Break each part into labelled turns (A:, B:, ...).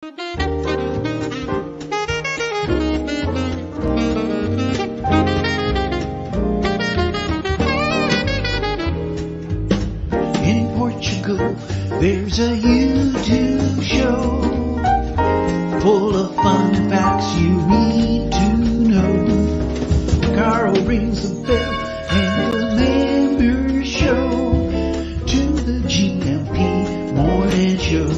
A: In Portugal, there's a YouTube show full of fun facts you need to know. Carl rings the bell and the members show to the GMP morning show.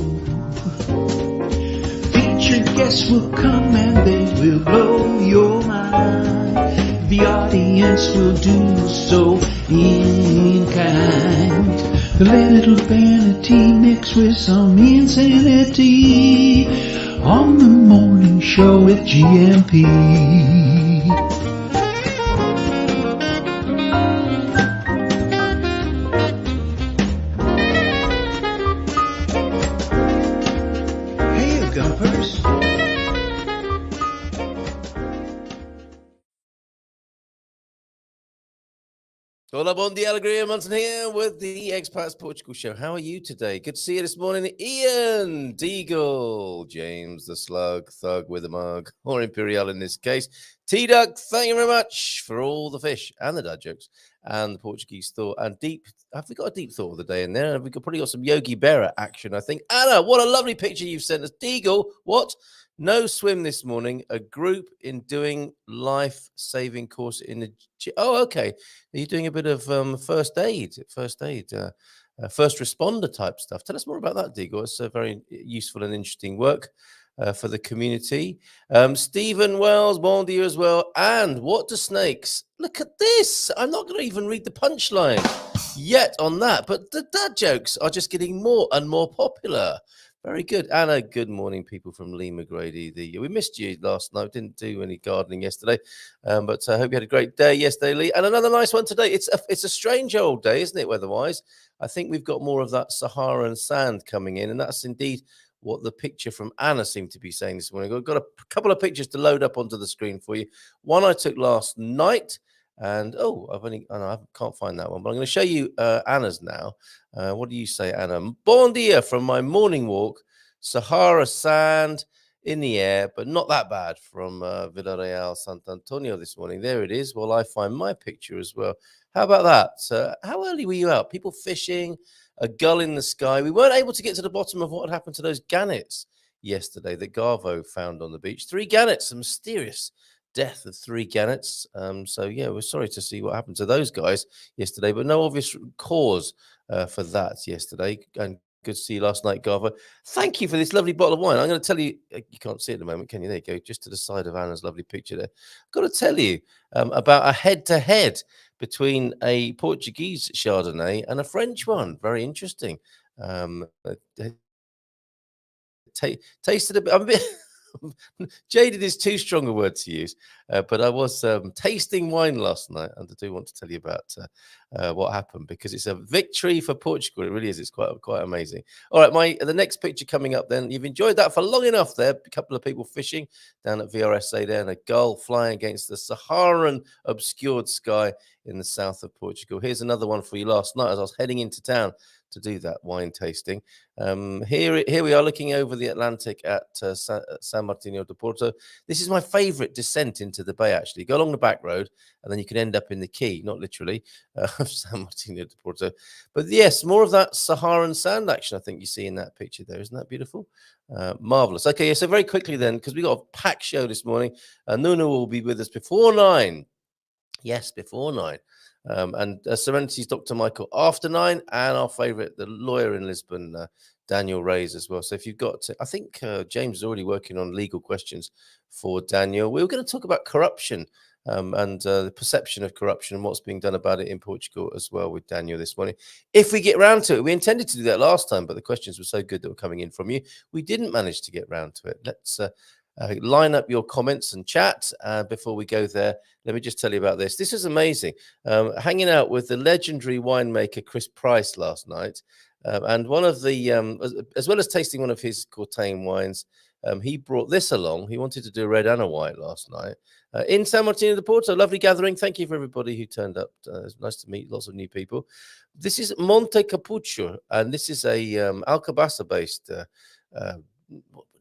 A: Featured guests will come and they will blow your mind. The audience will do so in kind. The little vanity mixed with some insanity on the morning show with GMP. Hey, you gumpers.
B: Hola, bon dia, alegria, Munson here with the Expats Portugal show. How are you today? Good to see you this morning. Ian, Deagle, James, the Slug, Thug with a mug, or Imperial in this case. T-Duck, thank you very much for all the fish and the dad jokes and the Portuguese thought and deep. Have we got a deep thought of the day in there? We've probably got some Yogi Berra action, I think. Anna, what a lovely picture you've sent us. Deagle, what? No swim this morning. A group in doing life-saving course in the... Oh, okay. Are you doing a bit of first aid, first responder type stuff? Tell us more about that, Deagle. It's a very useful and interesting work for the community. Stephen Wells, bon dia as well. And what do snakes? Look at this. I'm not going to even read the punchline yet on that, but the dad jokes are just getting more and more popular. Very good. Anna, good morning, people from Lee McGrady. We missed you last night. Didn't do any gardening yesterday, but I hope you had a great day yesterday, Lee. And another nice one today. It's a strange old day, isn't it, weather-wise? I think we've got more of that Saharan sand coming in, and that's indeed what the picture from Anna seemed to be saying this morning. I've got a couple of pictures to load up onto the screen for you. One I took last night, and I can't find that one, but I'm going to show you Anna's now. What do you say, Anna? Bon dia from my morning walk. Sahara sand in the air, but not that bad from Villarreal, Sant Antonio this morning. There it is. Well, I find my picture as well. How about that? How early were you out? People fishing, a gull in the sky. We weren't able to get to the bottom of what had happened to those gannets yesterday that Garvo found on the beach. 3 gannets, a mysterious death of 3 gannets. So, yeah, we're sorry to see what happened to those guys yesterday, but no obvious cause for that yesterday. And good to see you last night, Garva. Thank you for this lovely bottle of wine. I'm going to tell you, you can't see it at the moment, can you? There you go, just to the side of Anna's lovely picture there. I've got to tell you about a head-to-head between a Portuguese Chardonnay and a French one. Very interesting. Tasted a bit... I'm a bit... Jaded is too strong a word to use, but I was tasting wine last night, and I do want to tell you about what happened, because it's a victory for Portugal. It really is. It's quite amazing. All right, the next picture coming up then. You've enjoyed that for long enough there. A couple of people fishing down at VRSA there, and a gull flying against the Saharan obscured sky in the south of Portugal. Here's another one for you last night as I was heading into town to do that wine tasting. Here we are looking over the Atlantic at San Martino de Porto. This is my favorite descent into the bay, actually. Go along the back road and then you can end up in the quay, not literally, of San Martino de Porto. But yes, more of that Saharan sand action I think you see in that picture there. Isn't that beautiful? Marvelous. Okay, yeah, so very quickly then, because we got a packed show this morning, Nuno will be with us before 9. Yes, before 9. And Serenity's Dr. Michael after 9, and our favorite, the lawyer in Lisbon, Daniel Reis as well. So if you've got, I think James is already working on legal questions for Daniel. We were going to talk about corruption and the perception of corruption and what's being done about it in Portugal as well with Daniel this morning. If we get round to it, we intended to do that last time, but the questions were so good that were coming in from you. We didn't manage to get round to it. Let's line up your comments and chat before we go there. Let me just tell you about this. This is amazing. Hanging out with the legendary winemaker Chris Price last night, and one of the as well as tasting one of his Cortain wines, he brought this along. He wanted to do a red and a white last night in San Martino de Porto. Lovely gathering. Thank you for everybody who turned up. It's nice to meet lots of new people. This is Monte Capucho, and this is a Alcobaça based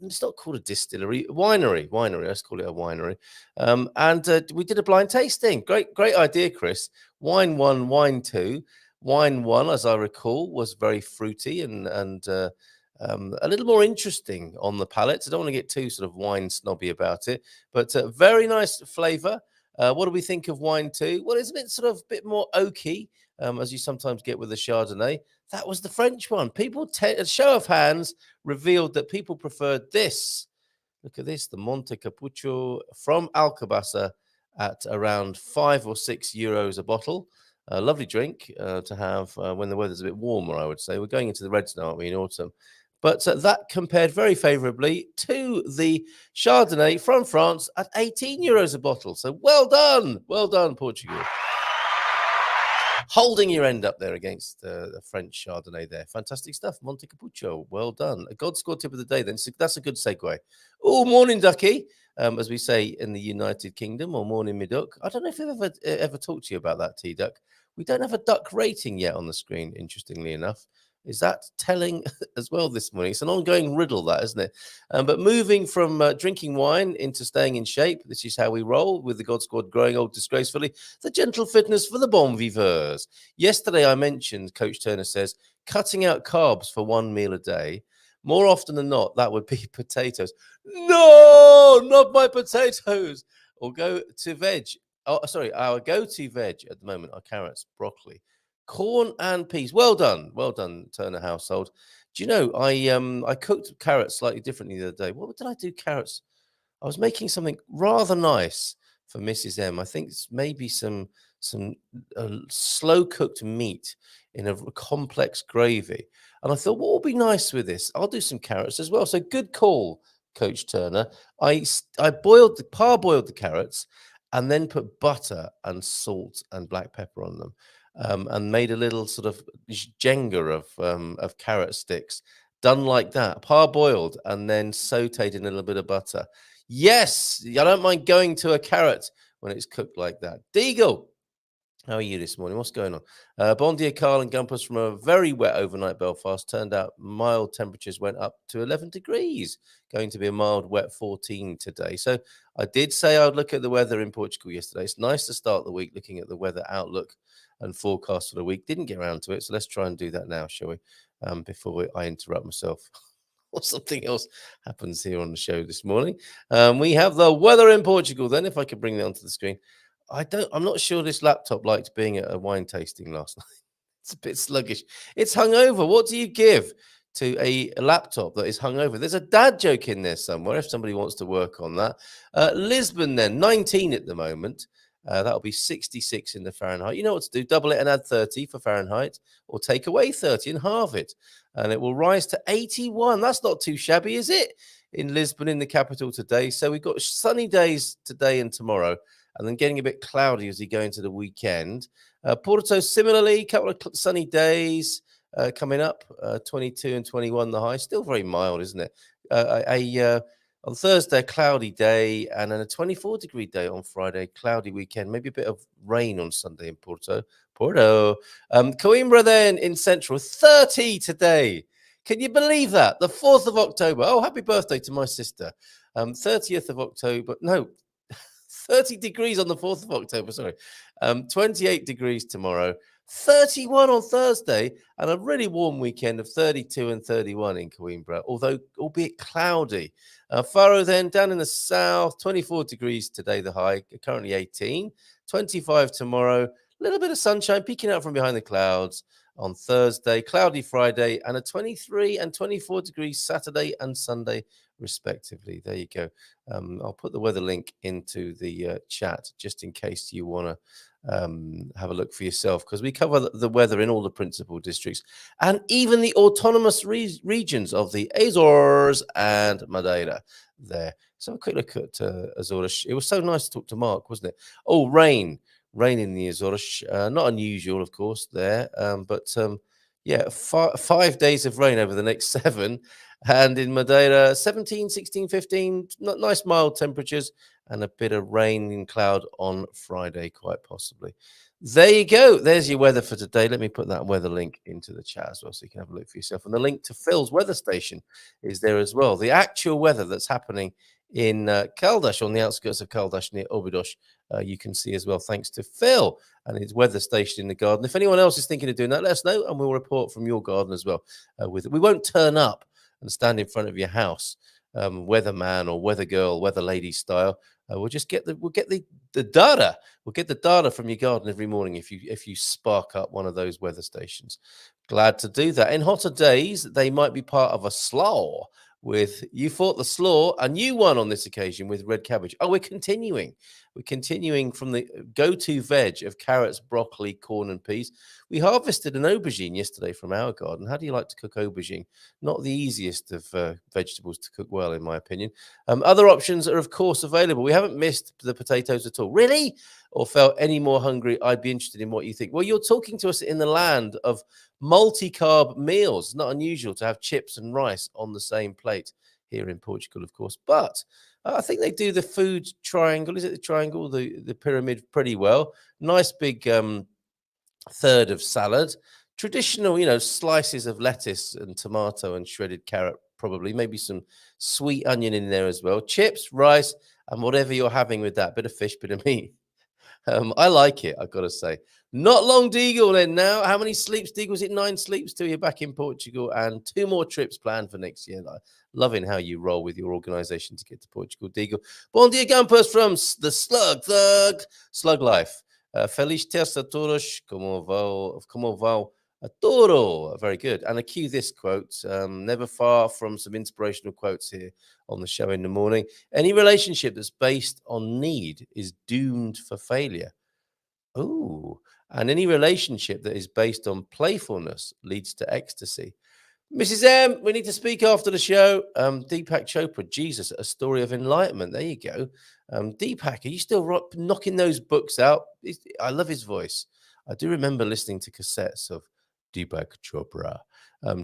B: it's not called a distillery, winery. Let's call it a winery. And we did a blind tasting. Great idea, Chris. Wine 1, wine 2. Wine 1, as I recall, was very fruity and a little more interesting on the palate. I don't want to get too sort of wine snobby about it, but very nice flavor. What do we think of wine 2? Well, it's a bit more oaky, as you sometimes get with a Chardonnay. That was the French one. A show of hands revealed that people preferred this. Look at this, the Monte Cappuccio from Alcobaça at around 5 or 6 euros a bottle. A lovely drink to have when the weather's a bit warmer, I would say. We're going into the reds now, aren't we, in autumn? But that compared very favorably to the Chardonnay from France at 18 euros a bottle. So well done, Portugal. Holding your end up there against the French Chardonnay there. Fantastic stuff. Monte Cappuccio. Well done. A God score tip of the day then. So that's a good segue. Oh, morning, Ducky, as we say in the United Kingdom, or morning, me duck. I don't know if I've ever talked to you about that, T-Duck. We don't have a duck rating yet on the screen, interestingly enough. Is that telling as well this morning? It's an ongoing riddle, that, isn't it? But moving from drinking wine into staying in shape, this is how we roll with the God Squad growing old disgracefully. The gentle fitness for the bon viveurs. Yesterday I mentioned, Coach Turner says, cutting out carbs for one meal a day. More often than not, that would be potatoes. No, not my potatoes. Or go to veg. Oh, sorry, our go-to veg at the moment are carrots, broccoli, corn and peas. Well done, Turner household. Do you know I cooked carrots slightly differently the other day. What did I do? Carrots. I was making something rather nice for Mrs. M. I think it's maybe some slow cooked meat in a complex gravy. And I thought, what would be nice with this? I'll do some carrots as well. So good call, Coach Turner. I parboiled the carrots and then put butter and salt and black pepper on them. And made a little sort of Jenga of carrot sticks, done like that, parboiled and then sauteed in a little bit of butter. Yes, I don't mind going to a carrot when it's cooked like that. Deagle, how are you this morning? What's going on? Bon dia, Carl and Gumpus from a very wet overnight Belfast. Turned out mild temperatures went up to 11 degrees. Going to be a mild, wet 14 today. So I did say I'd look at the weather in Portugal yesterday. It's nice to start the week looking at the weather outlook and forecast for the week. Didn't get around to it, so let's try and do that now, shall we? Before I interrupt myself. Or something else happens here on the show this morning. We have the weather in Portugal then, if I could bring that onto the screen. I'm not sure this laptop liked being at a wine tasting last night. It's a bit sluggish. It's hungover. What do you give to a laptop that is hungover? There's a dad joke in there somewhere if somebody wants to work on that. Lisbon then, 19 at the moment. That'll be 66 in the Fahrenheit. You know what to do. Double it and add 30 for Fahrenheit, or take away 30 and halve it. And it will rise to 81. That's not too shabby, is it? In Lisbon, in the capital today. So we've got sunny days today and tomorrow, and then getting a bit cloudy as we go into the weekend. Porto, similarly, a couple of sunny days coming up, 22 and 21 the high. Still very mild, isn't it? On Thursday, a cloudy day, and then a 24-degree day on Friday, cloudy weekend, maybe a bit of rain on Sunday in Porto. Coimbra then in Central, 30 today. Can you believe that? The 4th of October. Oh, happy birthday to my sister. 30th of October. No, 30 degrees on the 4th of October, sorry. 28 degrees tomorrow, 31 on Thursday, and a really warm weekend of 32 and 31 in Coimbra, although albeit cloudy. Faro then down in the south, 24 degrees today, the high, currently 18, 25 tomorrow, a little bit of sunshine peeking out from behind the clouds on Thursday, cloudy Friday, and a 23 and 24 degrees Saturday and Sunday, respectively. There you go. I'll put the weather link into the chat just in case you want to have a look for yourself, because we cover the weather in all the principal districts and even the autonomous regions of the Azores and Madeira there. So a quick look at Azores. It was so nice to talk to Mark, wasn't it? Oh, rain in the Azores. Not unusual, of course, there. But yeah, 5 days of rain over the next 7. And in Madeira, 17, 16, 15, nice mild temperatures and a bit of rain and cloud on Friday, quite possibly. There you go. There's your weather for today. Let me put that weather link into the chat as well so you can have a look for yourself. And the link to Phil's weather station is there as well. The actual weather that's happening in Caldas, on the outskirts of Caldas near Óbidos, you can see as well, thanks to Phil and his weather station in the garden. If anyone else is thinking of doing that, let us know and we'll report from your garden as well. With it. We won't turn up and stand in front of your house, weatherman or weather girl, weather lady style. We'll get the data. We'll get the data from your garden every morning if you spark up one of those weather stations. Glad to do that. In hotter days, they might be part of a slaw with you fought the slaw and you won on this occasion with red cabbage. Oh, we're continuing. We're continuing from the go-to veg of carrots, broccoli, corn, and peas. We harvested an aubergine yesterday from our garden. How do you like to cook aubergine? Not the easiest of vegetables to cook well, in my opinion. Other options are, of course, available. We haven't missed the potatoes at all. Really? Or felt any more hungry? I'd be interested in what you think. Well, you're talking to us in the land of multi-carb meals. It's not unusual to have chips and rice on the same plate here in Portugal, of course. But I think they do the food triangle. Is it the triangle? The pyramid pretty well. Nice big third of salad. Traditional, slices of lettuce and tomato and shredded carrot, probably. Maybe some sweet onion in there as well. Chips, rice, and whatever you're having with that. Bit of fish, bit of meat. I like it, I've got to say. Not long, Deagle, then now. How many sleeps, Deagle? Was it 9 sleeps till you're back in Portugal and 2 more trips planned for next year? Loving how you roll with your organization to get to Portugal, Deagle. Bom dia, Gampers from the Slug Life. Feliz terça a todos. Como vão a todo? Very good. And I cue this quote, never far from some inspirational quotes here on the show in the morning. Any relationship that's based on need is doomed for failure. Oh, and any relationship that is based on playfulness leads to ecstasy. Mrs. M, we need to speak after the show. Deepak Chopra, Jesus, a story of enlightenment. There you go. Deepak, are you still knocking those books out? I love his voice. I do remember listening to cassettes of Deepak Chopra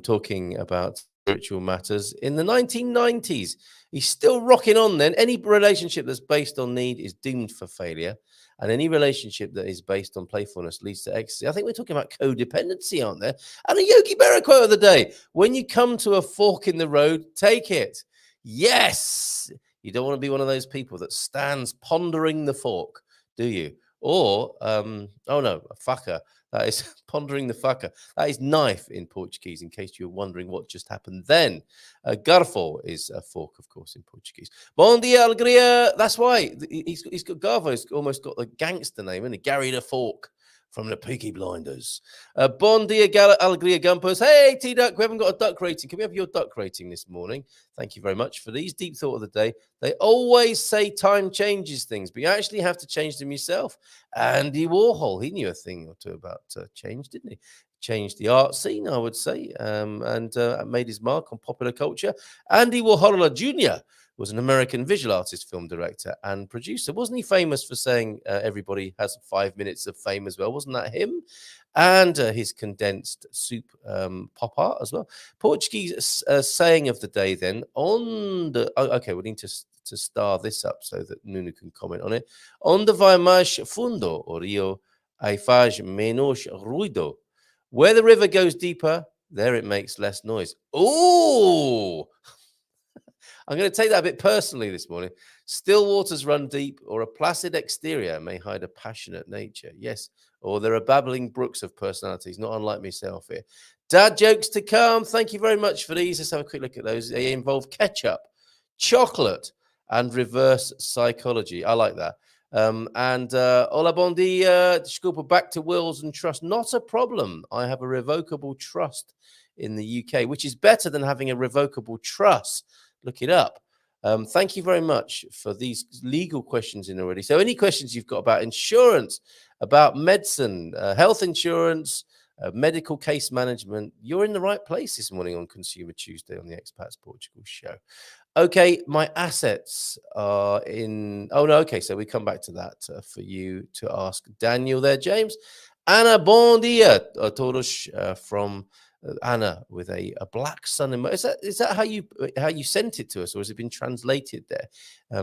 B: talking about spiritual matters in the 1990s. He's still rocking on then. Any relationship that's based on need is doomed for failure. And any relationship that is based on playfulness leads to ecstasy. I think we're talking about codependency, aren't there? And a Yogi Berra quote of the day. When you come to a fork in the road, take it. Yes. You don't want to be one of those people that stands pondering the fork, do you? Or, oh no, a fucker. That is pondering the fucker. That is knife in Portuguese, in case you're wondering what just happened then. Garfo is a fork, of course, in Portuguese. Bom dia, alegria. That's why. He's got Garfo's almost got the gangster name, isn't he? Gary the Fork from the Peaky Blinders. Bon dia, alegria, Gumpers. Hey, T-Duck, we haven't got a duck rating. Can we have your duck rating this morning? Thank you very much for these. Deep thought of the day. They always say time changes things, but you actually have to change them yourself. Andy Warhol, he knew a thing or two about change, didn't he? Changed the art scene, I would say, and made his mark on popular culture. Andy Warhol Jr. was an American visual artist, film director, and producer. Wasn't he famous for saying everybody has 5 minutes of fame as well? Wasn't that him? And his condensed soup pop art as well. Portuguese saying of the day then on the... okay, we need to star this up so that Nuno can comment on it. Onde vai mais fundo o rio, aí faz menos ruido. Where the river goes deeper, there it makes less noise. Oh! I'm going to take that a bit personally this morning. Still waters run deep, or a placid exterior may hide a passionate nature. Yes, or there are babbling brooks of personalities, not unlike myself here. Dad jokes to come. Thank you very much for these. Let's have a quick look at those. They involve ketchup, chocolate, and reverse psychology. I like that. Hola, bon dia. Desculpa, back to wills and trust. Not a problem. I have a revocable trust in the UK, which is better than having a revocable trust. Look it up. Thank you very much for these legal questions in already. So any questions you've got about insurance, about medicine, health insurance, medical case management, you're in the right place this morning on Consumer Tuesday on the Expats Portugal show. Okay, my assets are in... Oh, no, okay, so we come back to that for you to ask Daniel there, James. Anna, bon dia, todos from... Anna with a black sun emoji. Is that how you sent it to us, or has it been translated there?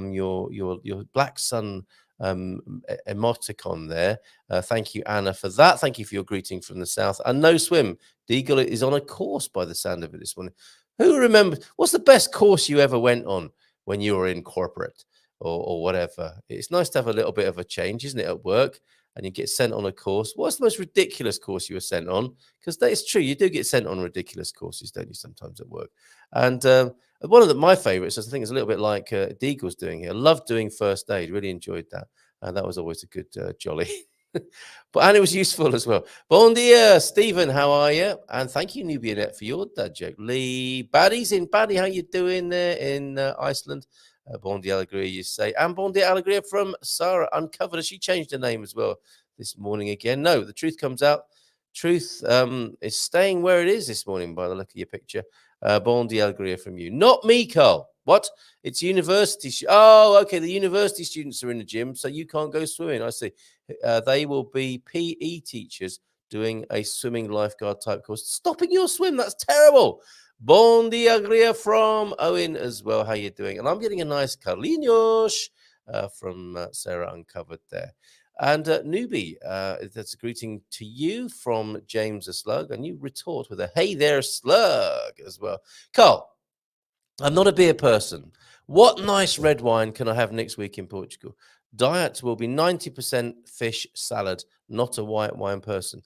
B: Your black sun emoticon there. Thank you, Anna, for that. Thank you for your greeting from the south. And no swim. Deagle is on a course by the sound of it this morning. Who remembers? What's the best course you ever went on when you were in corporate or whatever? It's nice to have a little bit of a change, isn't it, at work? And you get sent on a course. What's the most ridiculous course you were sent on? Because it's true, you do get sent on ridiculous courses, don't you, sometimes at work? And one of my favorites, I think, is a little bit like Deagle's doing here. I love doing first aid, really enjoyed that. And that was always a good jolly. And it was useful as well. Bon dia, Stephen, how are you? And thank you, Nubianet, for your dad joke. Lee Baddy's in Baddy, how you doing there in Iceland? Bon dia Alegria, you say. And Bon dia Alegria from Sarah Uncovered. Has she changed her name as well this morning again? No, the truth comes out. Truth is staying where it is this morning by the look of your picture. Bon dia Alegria from you. Not me, Carl. What? It's university. Oh, okay. The university students are in the gym, so you can't go swimming. I see. They will be PE teachers doing a swimming lifeguard type course. Stopping your swim. That's terrible. Bon dia Alegria from Owen as well. How you doing? And I'm getting a nice Carlinhos from Sarah Uncovered there. And Newbie, that's a greeting to you from James the Slug. And you retort with a hey there, Slug, as well. Carl, I'm not a beer person. What nice red wine can I have next week in Portugal? Diet will be 90% fish salad, not a white wine person.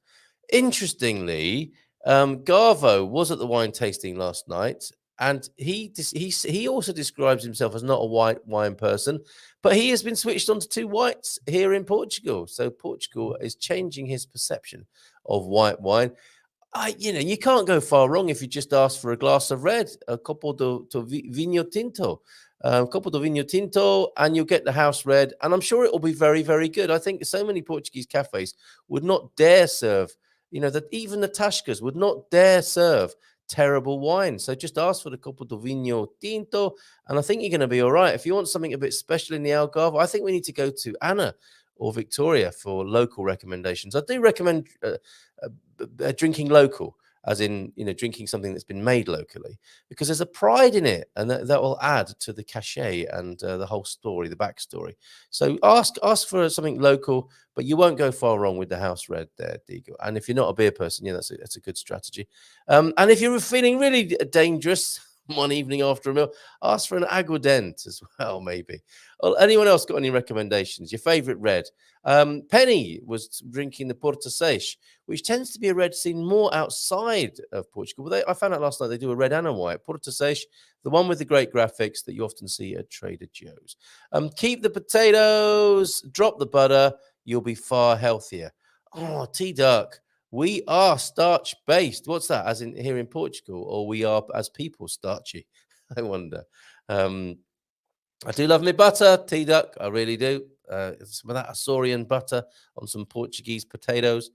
B: Interestingly, Garvo was at the wine tasting last night, and he also describes himself as not a white wine person, but he has been switched on to two whites here in Portugal. So Portugal is changing his perception of white wine. You can't go far wrong if you just ask for a glass of red, a copo de vinho tinto. Copo de vinho tinto, and you'll get the house red, and I'm sure it will be very, very good. I think so many Portuguese cafes would not dare serve, that even the Tascas would not dare serve terrible wine. So just ask for the copo de vinho tinto, and I think you're going to be all right. If you want something a bit special in the Algarve, I think we need to go to Anna or Victoria for local recommendations. I do recommend drinking local, as in, drinking something that's been made locally, because there's a pride in it, and that will add to the cachet and the whole story, the backstory. So ask for something local, but you won't go far wrong with the house red there, Diego. And if you're not a beer person, that's a good strategy. And if you're feeling really dangerous one evening after a meal, ask for an aguardente as well, maybe. Well, anyone else got any recommendations? Your favorite red? Penny was drinking the Portuguese, which tends to be a red seen more outside of Portugal. But I found out last night they do a red and a white. Portuguese, the one with the great graphics that you often see at Trader Joe's. Keep the potatoes, drop the butter, you'll be far healthier. Oh, T-Duck. We are starch-based. What's that? As in here in Portugal, or we are as people starchy? I wonder. I do love my butter, T-Duck. I really do. Some of that Açorian butter on some Portuguese potatoes.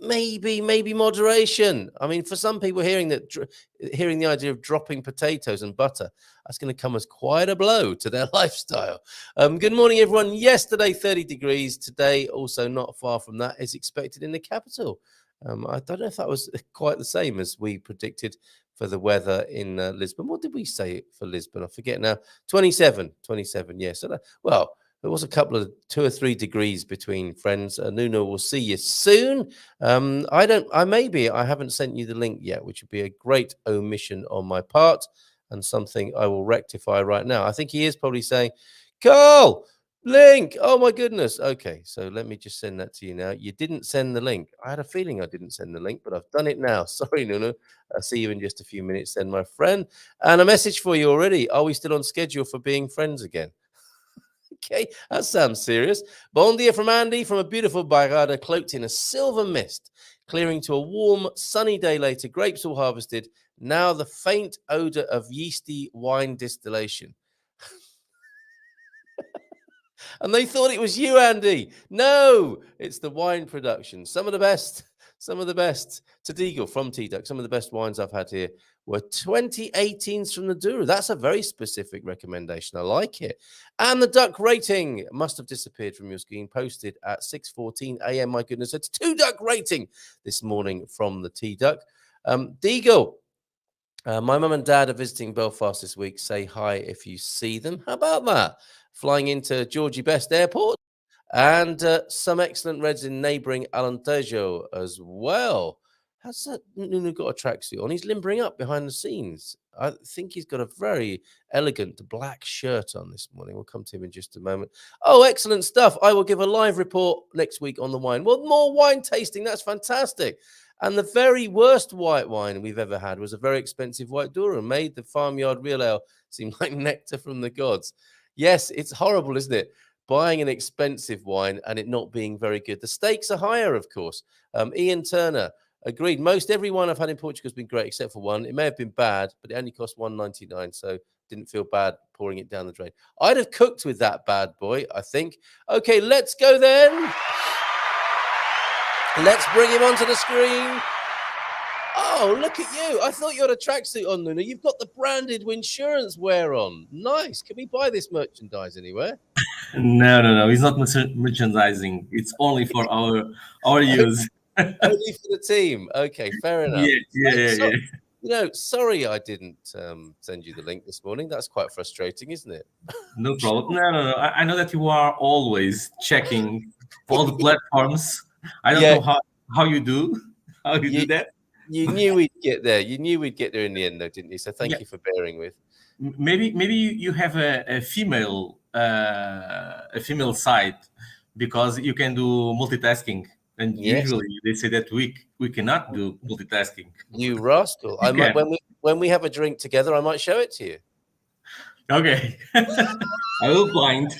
B: Maybe moderation. I mean, for some people, hearing the idea of dropping potatoes and butter, that's going to come as quite a blow to their lifestyle. Good morning, everyone. Yesterday, 30 degrees. Today, also not far from that, is expected in the capital. I don't know if that was quite the same as we predicted for the weather in Lisbon. What did we say for Lisbon? I forget now. 27, yes. So there was a couple of 2 or 3 degrees between friends. Nuno, will see you soon. I haven't sent you the link yet, which would be a great omission on my part and something I will rectify right now. I think he is probably saying, Carl, link. Oh my goodness. Okay, so let me just send that to you now. You didn't send the link. I had a feeling I didn't send the link, but I've done it now. Sorry, Nuno. I'll see you in just a few minutes then, my friend. And a message for you already. Are we still on schedule for being friends again? Okay, that sounds serious. Bon dia from Andy from a beautiful Bairrada cloaked in a silver mist, clearing to a warm, sunny day later. Grapes all harvested. Now the faint odor of yeasty wine distillation. And they thought it was you, Andy. No, it's the wine production. Some of the best. To Deagle from T-Duck. Some of the best wines I've had here were 2018s from the Douro. That's a very specific recommendation. I like it. And the duck rating must have disappeared from your screen, posted at 6:14 a.m. My goodness, it's 2 duck rating this morning from the T-Duck. Deagle, My mum and dad are visiting Belfast this week. Say hi if you see them. How about that? Flying into Georgie Best Airport. And some excellent reds in neighbouring Alentejo as well. How's that Nuno got a tracksuit on? He's limbering up behind the scenes. I think he's got a very elegant black shirt on this morning. We'll come to him in just a moment. Oh, excellent stuff. I will give a live report next week on the wine. Well, more wine tasting. That's fantastic. And the very worst white wine we've ever had was a very expensive white Durham. Made the farmyard real ale seem like nectar from the gods. Yes, it's horrible, isn't it? Buying an expensive wine and it not being very good. The stakes are higher, of course. Ian Turner agreed. Most every wine I've had in Portugal has been great, except for one. It may have been bad, but it only cost $1.99, so didn't feel bad pouring it down the drain. I'd have cooked with that bad boy, I think. Okay, let's go then. Let's bring him onto the screen. Oh, look at you. I thought you had a tracksuit on, Nuno. You've got the branded insurance wear on. Nice. Can we buy this merchandise anywhere?
C: No. It's not merchandising. It's only for our use.
B: Only for the team. Okay, fair enough.
C: Yeah.
B: Sorry I didn't send you the link this morning. That's quite frustrating, isn't it?
C: No problem. No. I know that you are always checking all the platforms. I don't know how you do that.
B: You knew we'd get there. You knew we'd get there in the end, though, didn't you? So thank you for bearing with.
C: Maybe you have a female side, because you can do multitasking, and usually they say that we cannot do multitasking.
B: You rascal! I might, when we have a drink together, I might show it to you.
C: Okay, I will blind.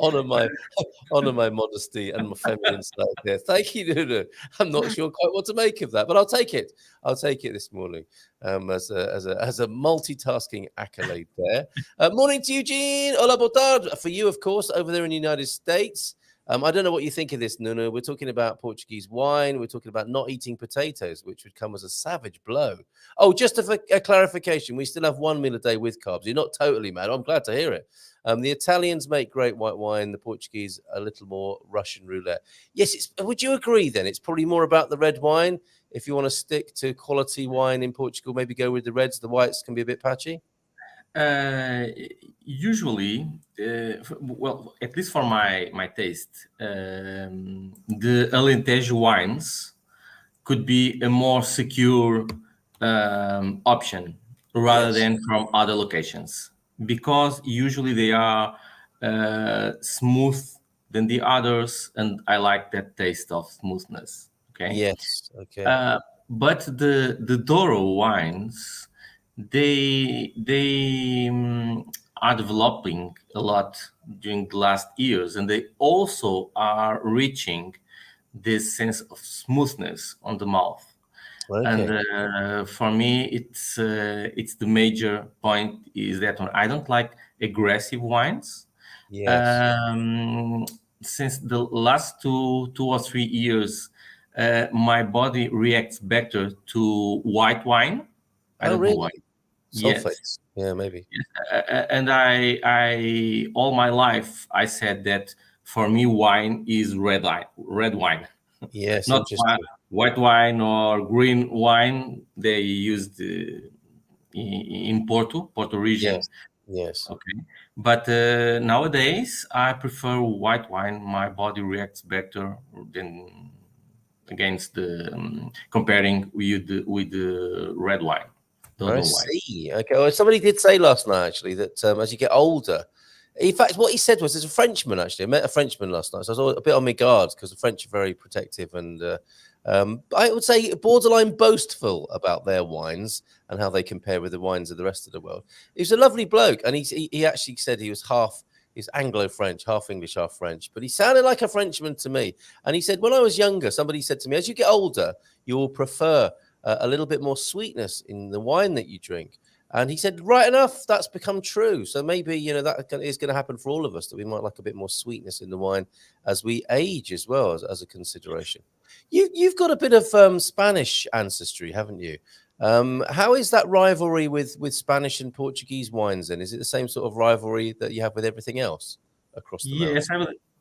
B: Honor my modesty and my feminine side there. Thank you, Nuno. I'm not sure quite what to make of that, but I'll take it. I'll take it this morning as a multitasking accolade there. Morning to Eugene. Hola, boa tarde. For you, of course, over there in the United States. I don't know what you think of this, Nuno. We're talking about Portuguese wine. We're talking about not eating potatoes, which would come as a savage blow. Oh, just a clarification. We still have one meal a day with carbs. You're not totally mad. I'm glad to hear it. The Italians make great white wine. The Portuguese, a little more Russian roulette. Yes, would you agree then? It's probably more about the red wine. If you want to stick to quality wine in Portugal, maybe go with the reds. The whites can be a bit patchy.
C: Usually, well, at least for my taste, the Alentejo wines could be a more secure option rather than from other locations, because usually they are smooth than the others, and I like that taste of smoothness. Okay.
B: Yes. Okay.
C: But the Douro wines, they are developing a lot during the last years, and they also are reaching this sense of smoothness on the mouth. Okay. And for me, it's the major point is that I don't like aggressive wines.
B: Yes.
C: Since the last two or 3 years, my body reacts better to white wine. I don't know why.
B: Sulfates. Yes. Yeah, maybe.
C: Yes. And I all my life I said that for me wine is red wine.
B: Yes,
C: not white wine or green wine. They used in Porto region.
B: Yes.
C: Okay. But nowadays I prefer white wine. My body reacts better than against the comparing with the red wine.
B: I see. Okay. Well, somebody did say last night actually that as you get older, in fact, what he said was there's a Frenchman actually. I met a Frenchman last night, so I was a bit on my guard because the French are very protective and I would say borderline boastful about their wines and how they compare with the wines of the rest of the world. He's a lovely bloke, and he actually said he was he's Anglo-French, half English, half French, but he sounded like a Frenchman to me. And he said, when I was younger, somebody said to me, as you get older, you will prefer a little bit more sweetness in the wine that you drink. And he said, right enough, that's become true. So maybe, that is going to happen for all of us, that we might like a bit more sweetness in the wine as we age as well as a consideration. You've got a bit of Spanish ancestry, haven't you? How is that rivalry with Spanish and Portuguese wines then? Is it the same sort of rivalry that you have with everything else across the
C: Yes,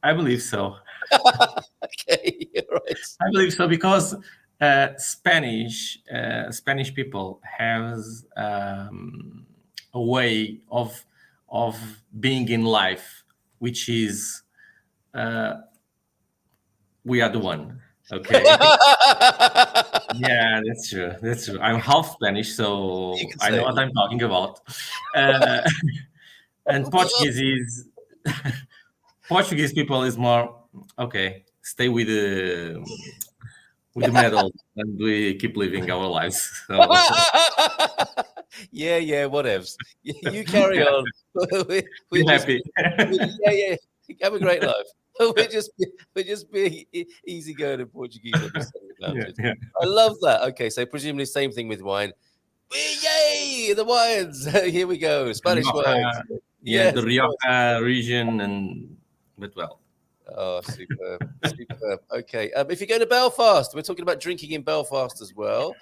C: I believe so.
B: Okay, you're right.
C: I believe so because Spanish people has a way of being in life, which is we are the one. Okay. Yeah, that's true. That's true. I'm half Spanish, so
B: You can
C: I
B: say
C: know
B: it.
C: what I'm talking about. Uh, and Portuguese is Portuguese people is more okay. Stay with the medal, and we keep living our lives. So
B: Yeah, whatevs. You carry on.
C: be
B: We're just,
C: happy.
B: yeah. Have a great life. We're just being easygoing in Portuguese on the Sunday
C: Yeah,
B: lounges.
C: yeah.
B: I love that. Okay, so presumably same thing with wine. Yay, the wines! Here we go, Spanish wines.
C: Rioja, yeah,
B: Yes,
C: the
B: of course.
C: Rioja region, and but well,
B: Oh, superb, superb. Okay, if you're going to Belfast, we're talking about drinking in Belfast as well,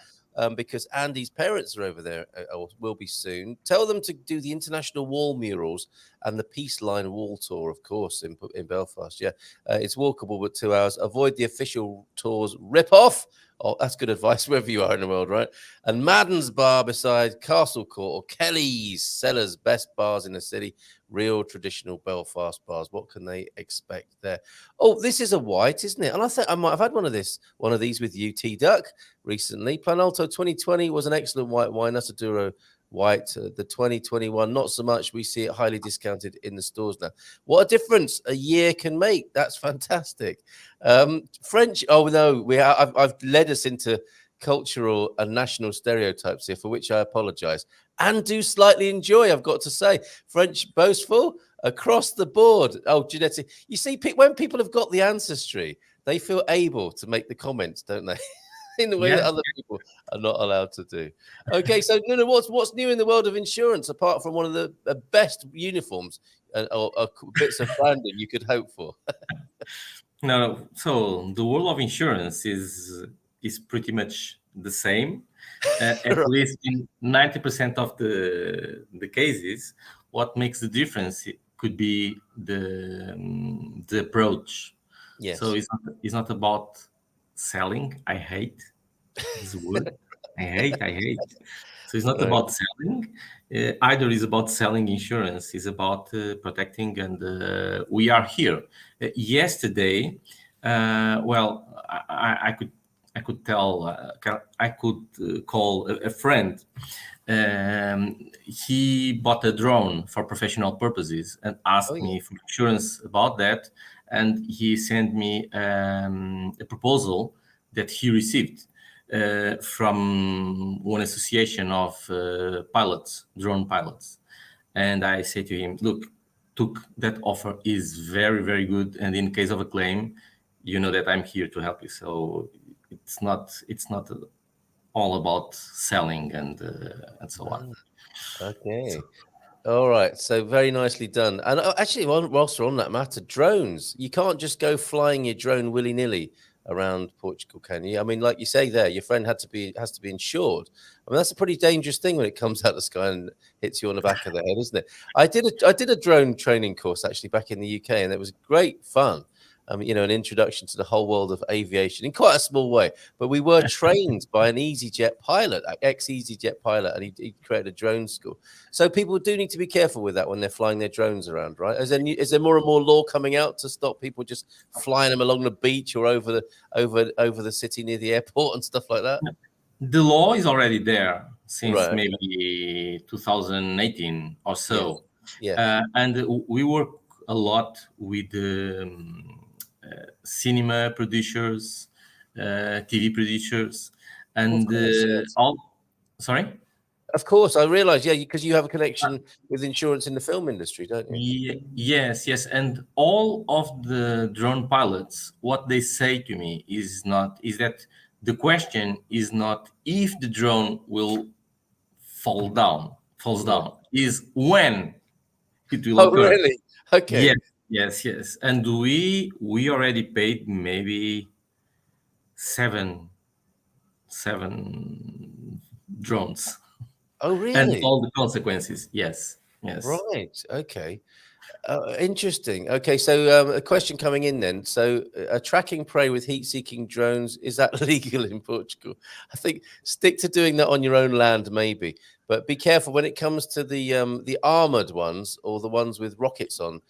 B: because Andy's parents are over there, or will be soon. Tell them to do the international wall murals and the Peace Line wall tour, of course, in Belfast. Yeah, it's walkable, but 2 hours. Avoid the official tours rip-off. Oh, that's good advice wherever you are in the world, right? And Madden's Bar beside Castle Court, or Kelly's Cellars, best bars in the city. Real traditional Belfast bars. What can they expect there? Oh, this is a white, isn't it? And I think I might have had one of these with you, T Duck, recently. Planalto 2020 was an excellent white wine. That's a Douro white. The 2021, not so much. We see it highly discounted in the stores now. What a difference a year can make. That's fantastic. French. Oh no, I've led us into cultural and national stereotypes here, for which I apologize and do slightly enjoy, I've got to say. French boastful across the board. Oh, genetic. You see, when people have got the ancestry, they feel able to make the comments, don't they? In the way that
C: yeah.
B: other people are not allowed to do. Okay, so Nuno, what's new in the world of insurance apart from one of the best uniforms or bits of branding you could hope for?
C: No, so the world of insurance is pretty much the same. At
B: Right.
C: least in 90% of the cases, what makes the difference could be the approach.
B: Yes.
C: So it's not about selling. I hate this word. I hate. So it's not
B: Right.
C: about selling. Either is about selling insurance. It's about protecting, and we are here. Yesterday, well, I could tell I could call a friend. He bought a drone for professional purposes and
B: Oh,
C: asked
B: yeah.
C: me for insurance about that, and he sent me a proposal that he received from one association of pilots, drone pilots. And I say to him, look, that offer is very, very good. And in case of a claim, you know that I'm here to help you. So it's not all about selling and so on.
B: Okay. All right. So very nicely done. And actually, whilst we're on that matter, drones. You can't just go flying your drone willy-nilly around Portugal, can you? I mean, like you say there, your friend has to be insured. I mean, that's a pretty dangerous thing when it comes out of the sky and hits you on the back of the head, isn't it? I did a drone training course actually back in the UK, and it was great fun. An introduction to the whole world of aviation in quite a small way. But we were trained by an EasyJet pilot, ex-EasyJet pilot, and he created a drone school. So people do need to be careful with that when they're flying their drones around, right? Is there more and more law coming out to stop people just flying them along the beach or over the city near the airport and stuff like that?
C: The law is already there since
B: Right.
C: maybe 2018 or so.
B: Yeah.
C: And we work a lot with cinema producers, TV producers, and
B: Yes.
C: all. Sorry.
B: Of course, I realize, yeah, because you have a connection with insurance in the film industry, don't you?
C: Yes, and all of the drone pilots, what they say to me is that the question is not if the drone will falls
B: Yeah.
C: down, is when it will
B: Oh,
C: occur.
B: really? Okay.
C: Yes, and we already paid maybe seven drones
B: Oh,
C: and
B: really?
C: all the consequences. Yes.
B: Right. Okay. Interesting. Okay, so a question coming in then. So, tracking prey with heat-seeking drones, is that legal in Portugal? I think stick to doing that on your own land, maybe, but be careful when it comes to the armored ones or the ones with rockets on.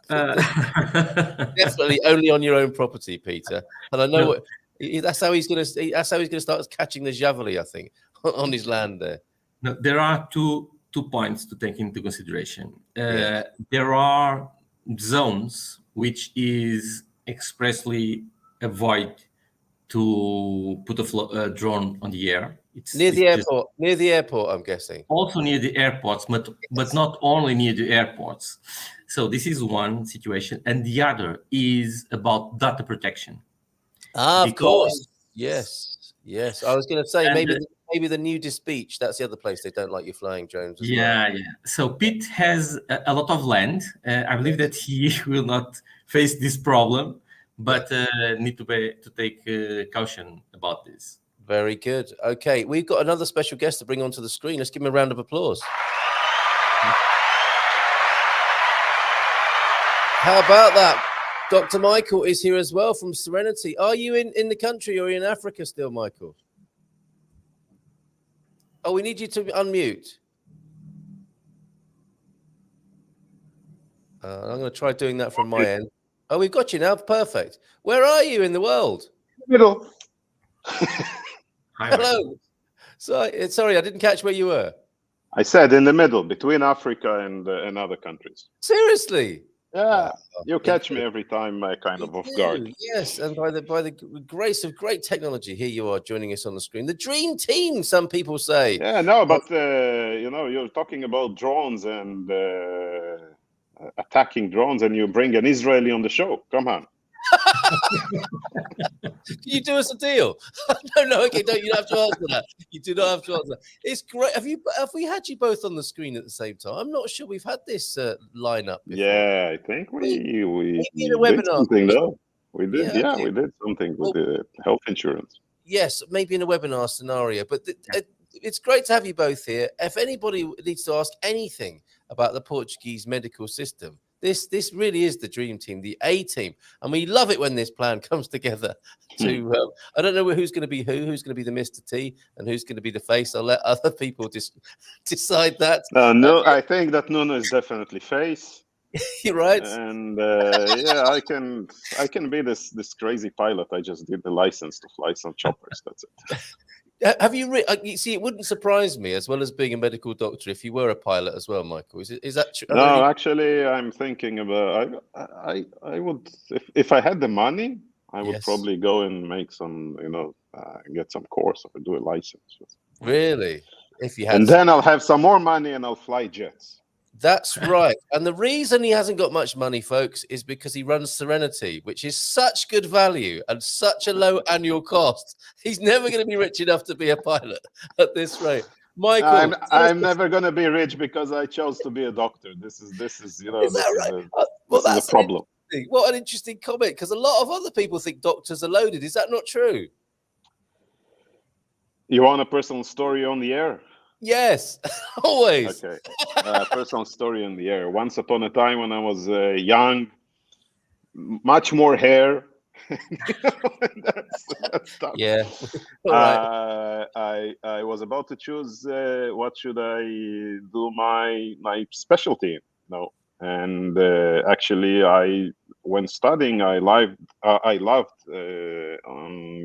B: Definitely only on your own property, Peter. And I know
C: No.
B: that's how he's going to. That's how he's going to start catching the javelin, I think, on his land there.
C: No, there are two points to take into consideration.
B: Yeah.
C: There are zones which is expressly avoid to put a drone on the air.
B: Near the
C: just
B: airport. Near the airport, I'm guessing.
C: also near the airports, but not only near the airports. So this is one situation, and the other is about data protection.
B: Ah, of
C: Because-
B: course. Yes. Yes. I was going to say
C: And
B: maybe the nudist beach. That's the other place they don't like you flying drones as well.
C: Yeah. So Pete has a lot of land. I believe that he will not face this problem, but need to take caution about this.
B: Very good. Okay, we've got another special guest to bring onto the screen. Let's give him a round of applause. How about that? Dr. Michael is here as well from Serenity. Are you in the country or in Africa still, Michael? Oh, we need you to unmute. I'm going to try doing that from my end. Oh, we've got you now. Perfect. Where are you in the world?
D: Middle.
C: Hi,
B: Hello. Sorry, I didn't catch where you were.
D: I said in the middle, between Africa and other countries.
B: Seriously?
D: Yeah, you catch me every time, kind of off guard.
B: Yes, and by the grace of great technology, here you are joining us on the screen. The dream team, some people say.
D: Yeah, no, but you're talking about drones and attacking drones, and you bring an Israeli on the show. Come on.
B: Can you do us a deal? No, okay, don't. You don't have to answer that. You do not have to answer that. It's great. Have we had you both on the screen at the same time? I'm not sure we've had this lineup before.
D: Yeah, I think we
B: did a
D: did
B: webinar.
D: something though. We did,
B: Yeah,
D: we did something with the health insurance.
B: Yes, maybe in a webinar scenario, but it's great to have you both here. If anybody needs to ask anything about the Portuguese medical system, this really is the dream team, the A team, and we love it when this plan comes together. To I don't know who's going to be who's going to be the Mr. T, and who's going to be the face. I'll let other people decide that.
D: No, I think that Nuno is definitely face.
B: You're right.
D: And yeah, I can be this crazy pilot. I just did the license to fly some choppers. That's it.
B: Have you? You see, it wouldn't surprise me, as well as being a medical doctor, if you were a pilot as well, Michael. Is that true?
D: No, actually, I'm thinking about. I would, if I had the money, I would probably go and make some, get some course or do a license.
B: Really? If you had,
D: and then I'll have some more money and I'll fly jets.
B: That's right. And the reason he hasn't got much money, folks, is because he runs Serenity, which is such good value and such a low annual cost. He's never going to be rich enough to be a pilot at this rate. Michael,
D: I'm never going to be rich because I chose to be a doctor. This is this is a problem.
B: What an interesting comment, because a lot of other people think doctors are loaded. Is that not true?
D: You want a personal story on the air?
B: Yes, always.
D: Okay. Personal story on the air. Once upon a time when I was young, much more hair. that's tough.
B: Yeah.
D: I was about to choose what should I do my specialty, and actually when studying I loved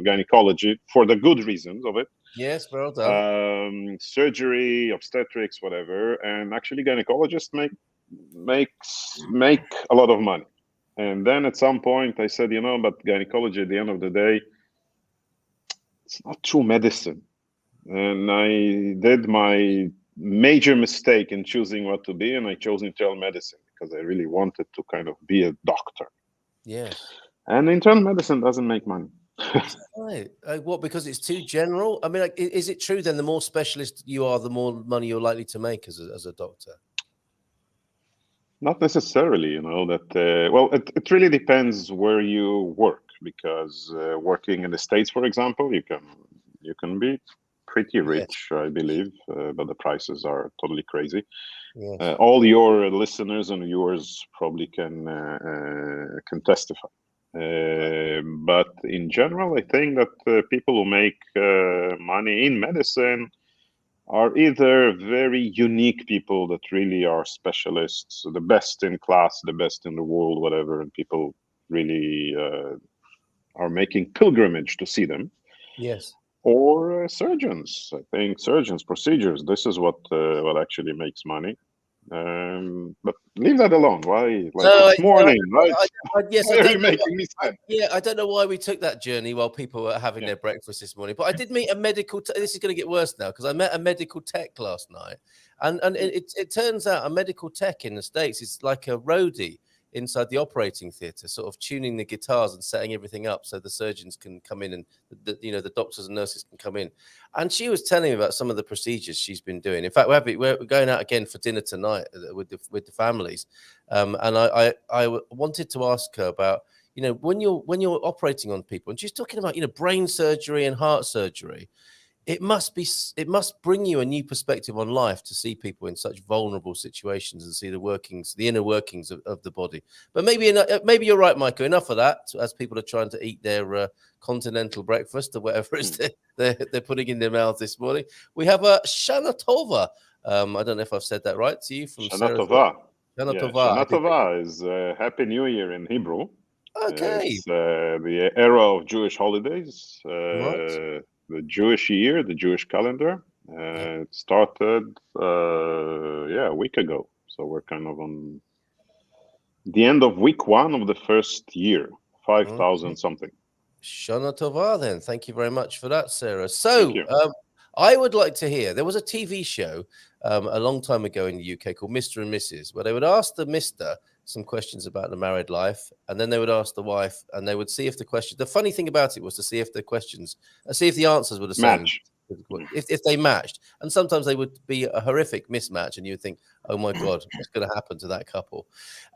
D: gynecology for the good reasons of it.
B: Yes, well done.
D: Surgery, obstetrics, whatever, and actually gynecologists make a lot of money. And then at some point I said, but gynecology at the end of the day, it's not true medicine. And I did my major mistake in choosing what to be, and I chose internal medicine because I really wanted to kind of be a doctor.
B: Yes.
D: And internal medicine doesn't make money.
B: Right. What? Because it's too general? I mean, is it true then the more specialist you are, the more money you're likely to make as a doctor?
D: Not necessarily, that. Well, it really depends where you work, because working in the States, for example, you can be pretty rich, I believe, but the prices are totally crazy.
B: Yes.
D: All your listeners and viewers probably can testify. But in general, I think that people who make money in medicine are either very unique people that really are specialists, the best in class, the best in the world, whatever, and people really are making pilgrimage to see them.
B: Yes.
D: Or surgeons. I think surgeons, procedures. This is what actually makes money. But leave that alone. Why? Like
B: No,
D: it's morning, right?
B: yes,
D: Why are you making me sad?
B: Yeah, I don't know why we took that journey while people were having their breakfast this morning. But I did meet a medical. This is going to get worse now because I met a medical tech last night, and it turns out a medical tech in the States is like a roadie inside the operating theatre, sort of tuning the guitars and setting everything up so the surgeons can come in and the doctors and nurses can come in. And she was telling me about some of the procedures she's been doing. In fact, we're going out again for dinner tonight with the families, and I wanted to ask her about when you're operating on people, and she's talking about brain surgery and heart surgery. It must bring you a new perspective on life to see people in such vulnerable situations and see the inner workings of the body. But maybe you're right, Michael. Enough of that. As people are trying to eat their continental breakfast or whatever it is they're putting in their mouths this morning, we have a Shana Tova. I don't know if I've said that right to you from
D: Shana
B: Sarah.
D: Tova.
B: Shana
D: Yeah,
B: Tova.
D: Shana Tova is Happy New Year in Hebrew.
B: Okay.
D: It's the era of Jewish holidays.
B: Right.
D: The Jewish year, the Jewish calendar. It started, a week ago. So we're kind of on the end of week 1 of the first year, 5,000 something.
B: Shana Tova, then. Thank you very much for that, Sarah. So I would like to hear, there was a TV show a long time ago in the UK called Mr. and Mrs., where they would ask the Mr. some questions about the married life, and then they would ask the wife, and they would see if the funny thing about it was to see if the answers were the same.
D: Match.
B: If they matched, and sometimes they would be a horrific mismatch, and you would think, "Oh my God, what's going to happen to that couple?"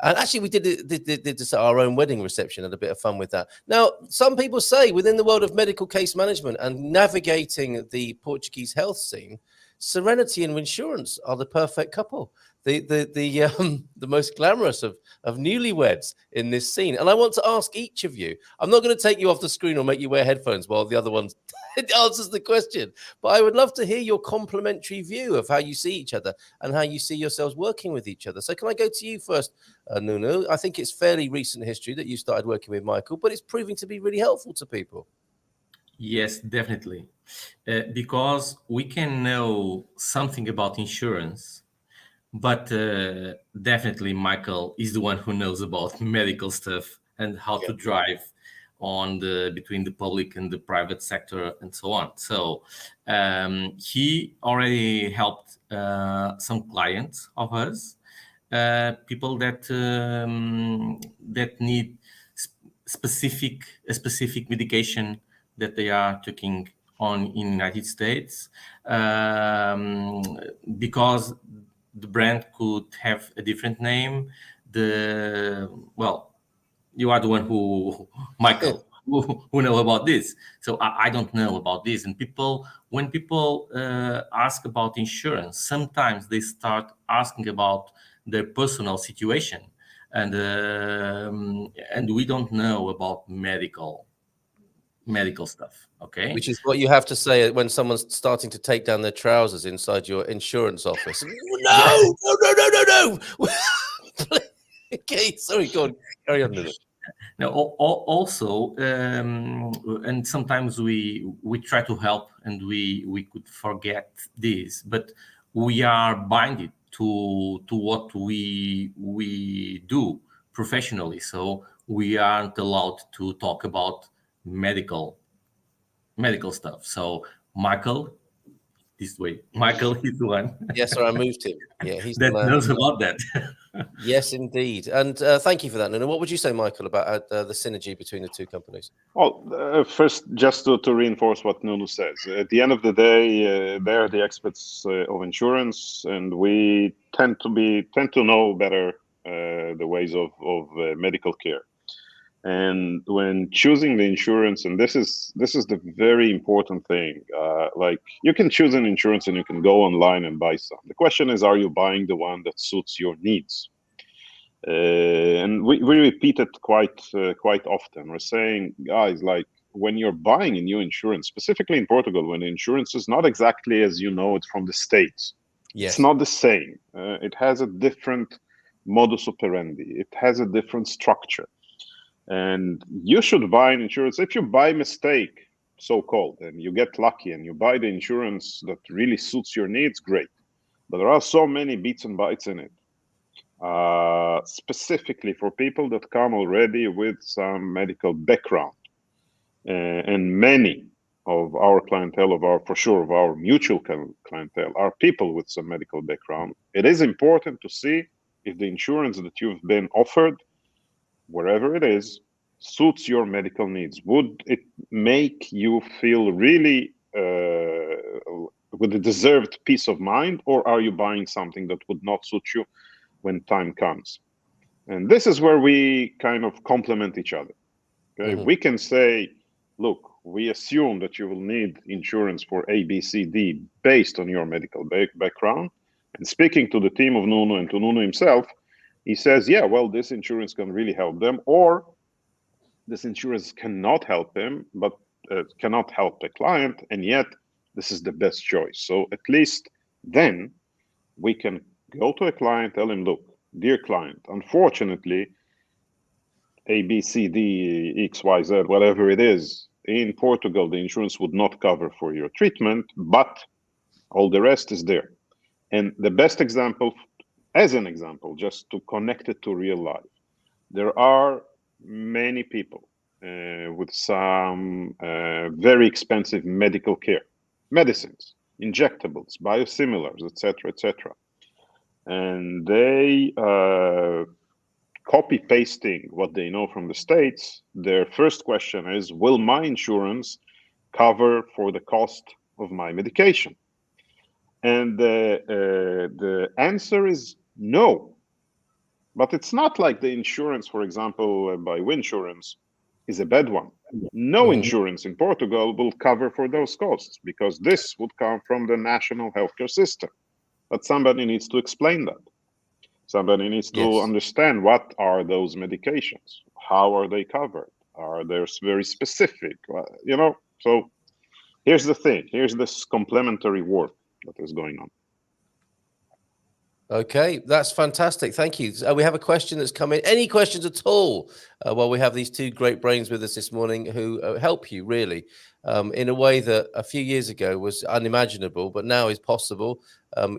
B: And actually, we did this at our own wedding reception, had a bit of fun with that. Now, some people say within the world of medical case management and navigating the Portuguese health scene, Serenity and insurance are the perfect couple. The most glamorous of newlyweds in this scene. And I want to ask each of you, I'm not going to take you off the screen or make you wear headphones while the other one answers the question, but I would love to hear your complimentary view of how you see each other and how you see yourselves working with each other. So can I go to you first, Nuno? I think it's fairly recent history that you started working with Michael, but it's proving to be really helpful to people.
C: Yes, definitely. Because we can know something about insurance, but definitely Michael is the one who knows about medical stuff and how to drive on between the public and the private sector and so on. So he already helped some clients of us, people that need a specific medication that they are taking on in United States, because the brand could have a different name. You are the one Michael, who know about this. So I don't know about this. And when people ask about insurance, sometimes they start asking about their personal situation, and we don't know about medical stuff. Okay,
B: which is what you have to say when someone's starting to take down their trousers inside your insurance office. No. Okay, sorry, go on, carry on.
C: Now, also, and sometimes we try to help, and we could forget this, but we are binded to what we do professionally, so we aren't allowed to talk about medical stuff. So Michael, this way, Michael is the one.
B: Yes, sir, I moved him. Yeah, he's
C: that
B: the man.
C: knows about that.
B: Yes, indeed. And thank you for that, Nuno. What would you say, Michael, about the synergy between the two companies?
D: Well, first, just to reinforce what Nuno says, at the end of the day, they're the experts of insurance, and we tend to know better the ways of medical care. And when choosing the insurance, and this is the very important thing, like you can choose an insurance and you can go online and buy some. The question is, are you buying the one that suits your needs? And we repeat it quite often. We're saying, guys, like when you're buying a new insurance, specifically in Portugal, when the insurance is not exactly as you know it from the States,
B: Yes.
D: it's not the same. It has a different modus operandi. It has a different structure. And you should buy an insurance. If you by mistake, so-called, and you get lucky and you buy the insurance that really suits your needs, great. But there are so many bits and bytes in it. Specifically for people that come already with some medical background. And many of our clientele, of our mutual clientele, are people with some medical background. It is important to see if the insurance that you've been offered, wherever it is, suits your medical needs. Would it make you feel really with a deserved peace of mind, or are you buying something that would not suit you when time comes? And this is where we kind of complement each other. Okay, we can say, look, we assume that you will need insurance for A, B, C, D based on your medical background. And speaking to the team of Nuno and to Nuno himself, he says, yeah, well, this insurance can really help them, or this insurance cannot help them, but cannot help the client, and yet this is the best choice. So at least then we can go to a client, tell him, look, dear client, unfortunately, A, B, C, D, X, Y, Z, whatever it is, in Portugal, the insurance would not cover for your treatment, but all the rest is there. And the best example, as an example, just to connect it to real life, there are many people with some very expensive medical care, medicines, injectables, biosimilars, etc., etc. And they copy pasting what they know from the States. Their first question is, will my insurance cover for the cost of my medication? And the answer is no. But it's not like the insurance, for example, by Winsurance is a bad one. No insurance in Portugal will cover for those costs because this would come from the national healthcare system. But somebody needs to explain that. Somebody needs to understand what are those medications? How are they covered? Are they very specific? You know, so here's the thing. Here's this complementary work that is going on.
B: Okay, that's fantastic. Thank you. We have a question that's come in. Any questions at all? Well, we have these two great brains with us this morning who help you really in a way that a few years ago was unimaginable, but now is possible.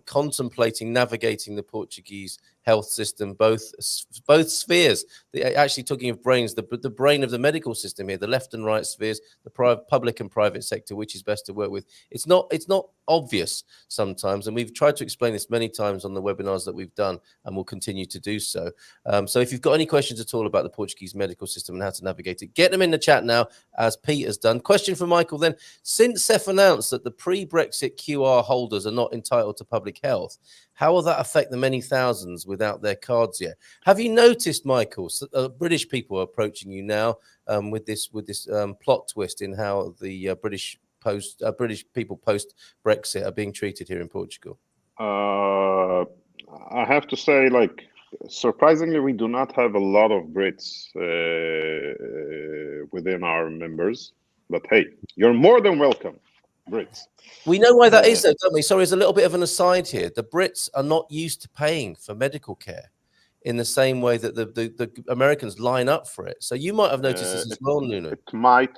B: Contemplating navigating the Portuguese health system, both spheres. Actually, talking of brains, the brain of the medical system here, the left and right spheres, the public and private sector, which is best to work with. It's not obvious sometimes, and we've tried to explain this many times on the webinars that we've done, and we'll continue to do so. So if you've got any questions at all about the Portuguese medical system and how to navigate it, get them in the chat now, as Pete has done. Question from Michael then. Since CEF announced that the pre-Brexit QR holders are not entitled to public health, how will that affect the many thousands without their cards yet? Have you noticed, Michael, British people are approaching you now with this plot twist in how the British people post Brexit are being treated here in Portugal?
D: I have to say, like, surprisingly, we do not have a lot of Brits within our members. But hey, you're more than welcome, Brits.
B: We know why that is, though, don't we? Sorry, as a little bit of an aside here, the Brits are not used to paying for medical care in the same way that the Americans line up for it. So you might have noticed this as well, Nuno.
D: It might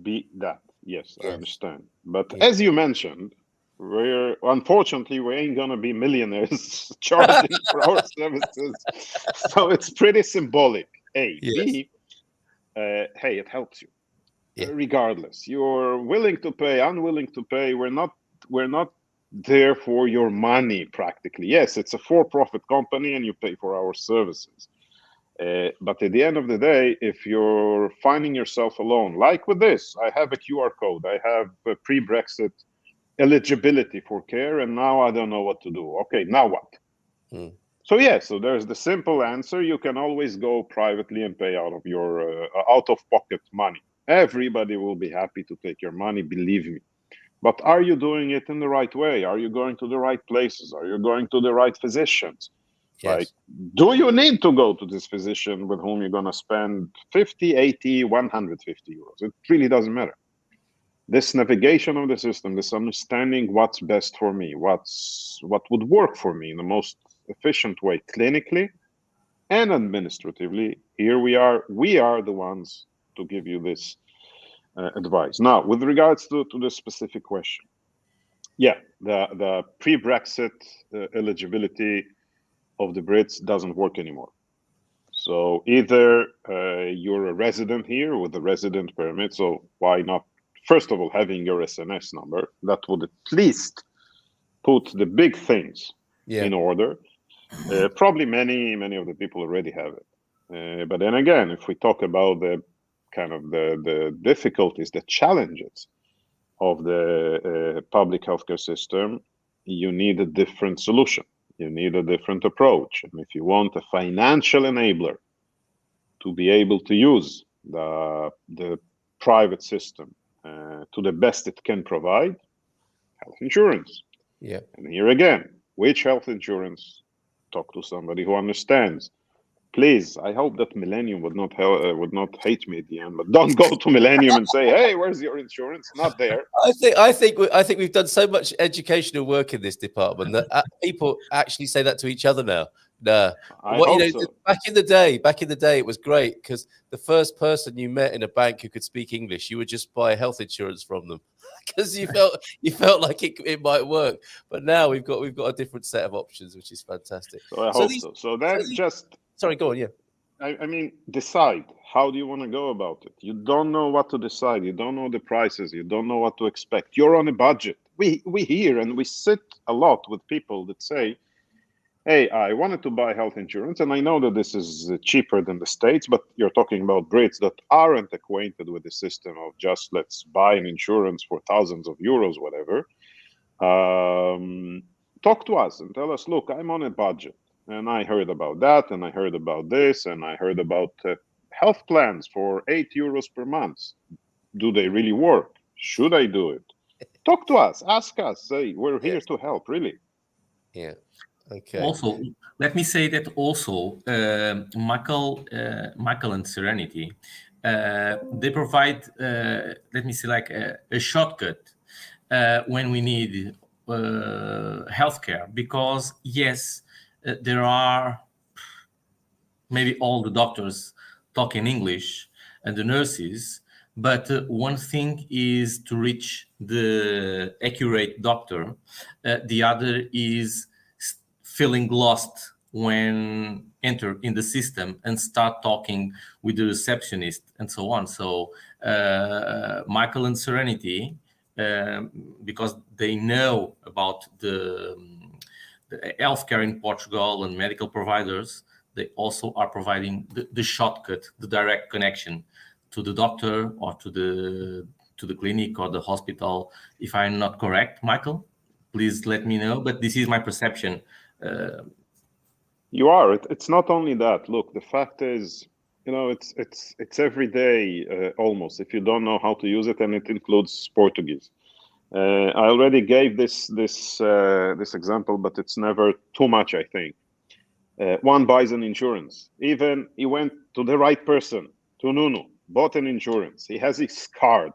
D: be that. Yes, I understand. But as you mentioned, unfortunately we ain't gonna be millionaires charging for our services. So it's pretty symbolic. A. B. Hey, it helps you. Regardless, you're willing to pay, unwilling to pay. We're not there for your money practically. Yes, it's a for-profit company and you pay for our services. But at the end of the day, if you're finding yourself alone, like with this, I have a QR code, I have a pre-Brexit eligibility for care, and now I don't know what to do. Okay, now what? So yeah, so there's the simple answer. You can always go privately and pay out of your out-of-pocket money. Everybody will be happy to take your money, believe me. But are you doing it in the right way? Are you going to the right places? Are you going to the right physicians? Like,
B: Yes.
D: do you need to go to this physician with whom you're going to spend 50, 80, 150 euros? It really doesn't matter. This navigation of the system, this understanding what's best for me, what would work for me in the most efficient way clinically and administratively, here we are the ones to give you this advice. Now, with regards to the specific question, yeah, the pre-Brexit eligibility of the Brits doesn't work anymore. So either you're a resident here with a resident permit, so why not, first of all, having your SNS number? That would at least put the big things in order. Probably many of the people already have it. But then again, if we talk about the kind of the difficulties, the challenges of the public healthcare system, you need a different solution. You need a different approach. And if you want a financial enabler to be able to use the private system to the best it can provide, health insurance.
B: Yeah.
D: And here again, which health insurance? Talk to somebody who understands. Please, I hope that Millennium would not hate me at the end, but don't go to Millennium and say, "Hey, where's your insurance?" Not there.
B: I think we've done so much educational work in this department that people actually say that to each other now. Nah.
D: I hope so.
B: Back in the day, it was great because the first person you met in a bank who could speak English, you would just buy health insurance from them because you felt like it might work. But now we've got a different set of options, which is fantastic.
D: So I hope so. So then
B: sorry, go on. Yeah.
D: I mean, decide. How do you want to go about it? You don't know what to decide. You don't know the prices. You don't know what to expect. You're on a budget. We hear and we sit a lot with people that say, hey, I wanted to buy health insurance, and I know that this is cheaper than the States, but you're talking about Brits that aren't acquainted with the system of just let's buy an insurance for thousands of euros, whatever. Talk to us and tell us, look, I'm on a budget. And I heard about that, and I heard about this, and I heard about health plans for 8 euros per month. Do they really work? Should I do it? Talk to us, ask us. Say, we're here to help, really.
B: Yeah. Okay.
C: Also, let me say that also, Michael and Serenity, they provide, let me say, like a shortcut when we need healthcare, because yes, there are maybe all the doctors talking English and the nurses, but one thing is to reach the accurate doctor. The other is feeling lost when enter in the system and start talking with the receptionist and so on. So Michael and Serenity, because they know about the healthcare in Portugal and medical providers, they also are providing the shortcut, the direct connection to the doctor or to the clinic or the hospital. If I'm not correct, Michael, please let me know. But this is my perception.
D: You are. It's not only that. Look, the fact is, it's every day almost. If you don't know how to use it, and it includes Portuguese. I already gave this example, but it's never too much, I think. One buys an insurance. Even he went to the right person, to Nuno, bought an insurance. He has his card,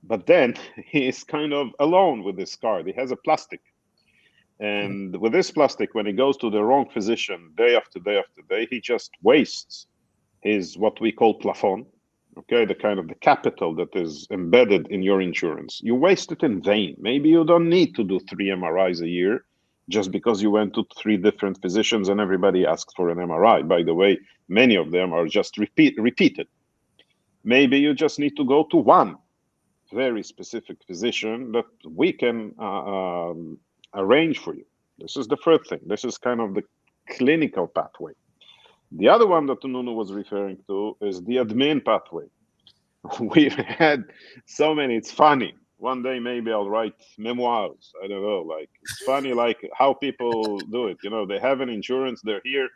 D: but then he is kind of alone with this card. He has a plastic. And with this plastic, when he goes to the wrong physician day after day after day, he just wastes his what we call plafond. Okay, the kind of the capital that is embedded in your insurance. You waste it in vain. Maybe you don't need to do 3 MRIs a year just because you went to 3 different physicians and everybody asked for an MRI. By the way, many of them are just repeated. Maybe you just need to go to one very specific physician that we can arrange for you. This is the first thing. This is kind of the clinical pathway. The other one that Nuno was referring to is the admin pathway. We've had so many, it's funny. One day maybe I'll write memoirs. I don't know. Like, it's funny, like how people do it. They have an insurance. They're here.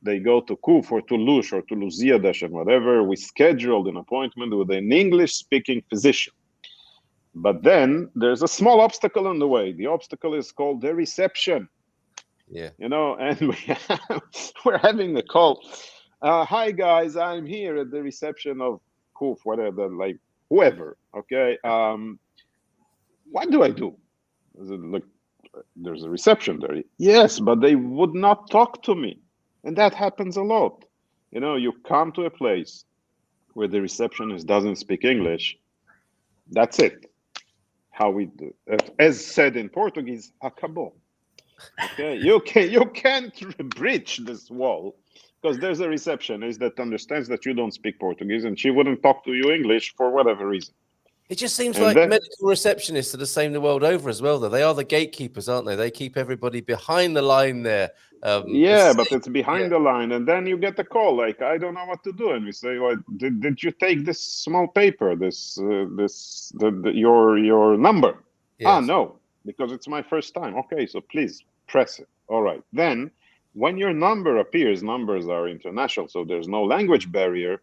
D: They go to Kuf or to Lush or to Luziadash and whatever. We scheduled an appointment with an English-speaking physician. But then there's a small obstacle on the way. The obstacle is called the reception.
B: Yeah.
D: And we're having a call. Hi, guys. I'm here at the reception of Kuf, whatever, like whoever. Okay. What do I do? Look, there's a reception there. Yes, but they would not talk to me. And that happens a lot. You come to a place where the receptionist doesn't speak English. That's it. How we do it. As said in Portuguese, acabou. Okay, you can't bridge this wall because there's a receptionist that understands that you don't speak Portuguese and she wouldn't talk to you English for whatever reason.
B: It just seems like medical receptionists are the same the world over as well, though. They are the gatekeepers, aren't they? They keep everybody behind the line there.
D: Yeah, but it's behind the line. And then you get a call like, I don't know what to do. And we say, well, did you take this small paper, your number? Yes. No, because it's my first time. Okay, so please press it. All right. Then when your number appears, numbers are international, so there's no language barrier.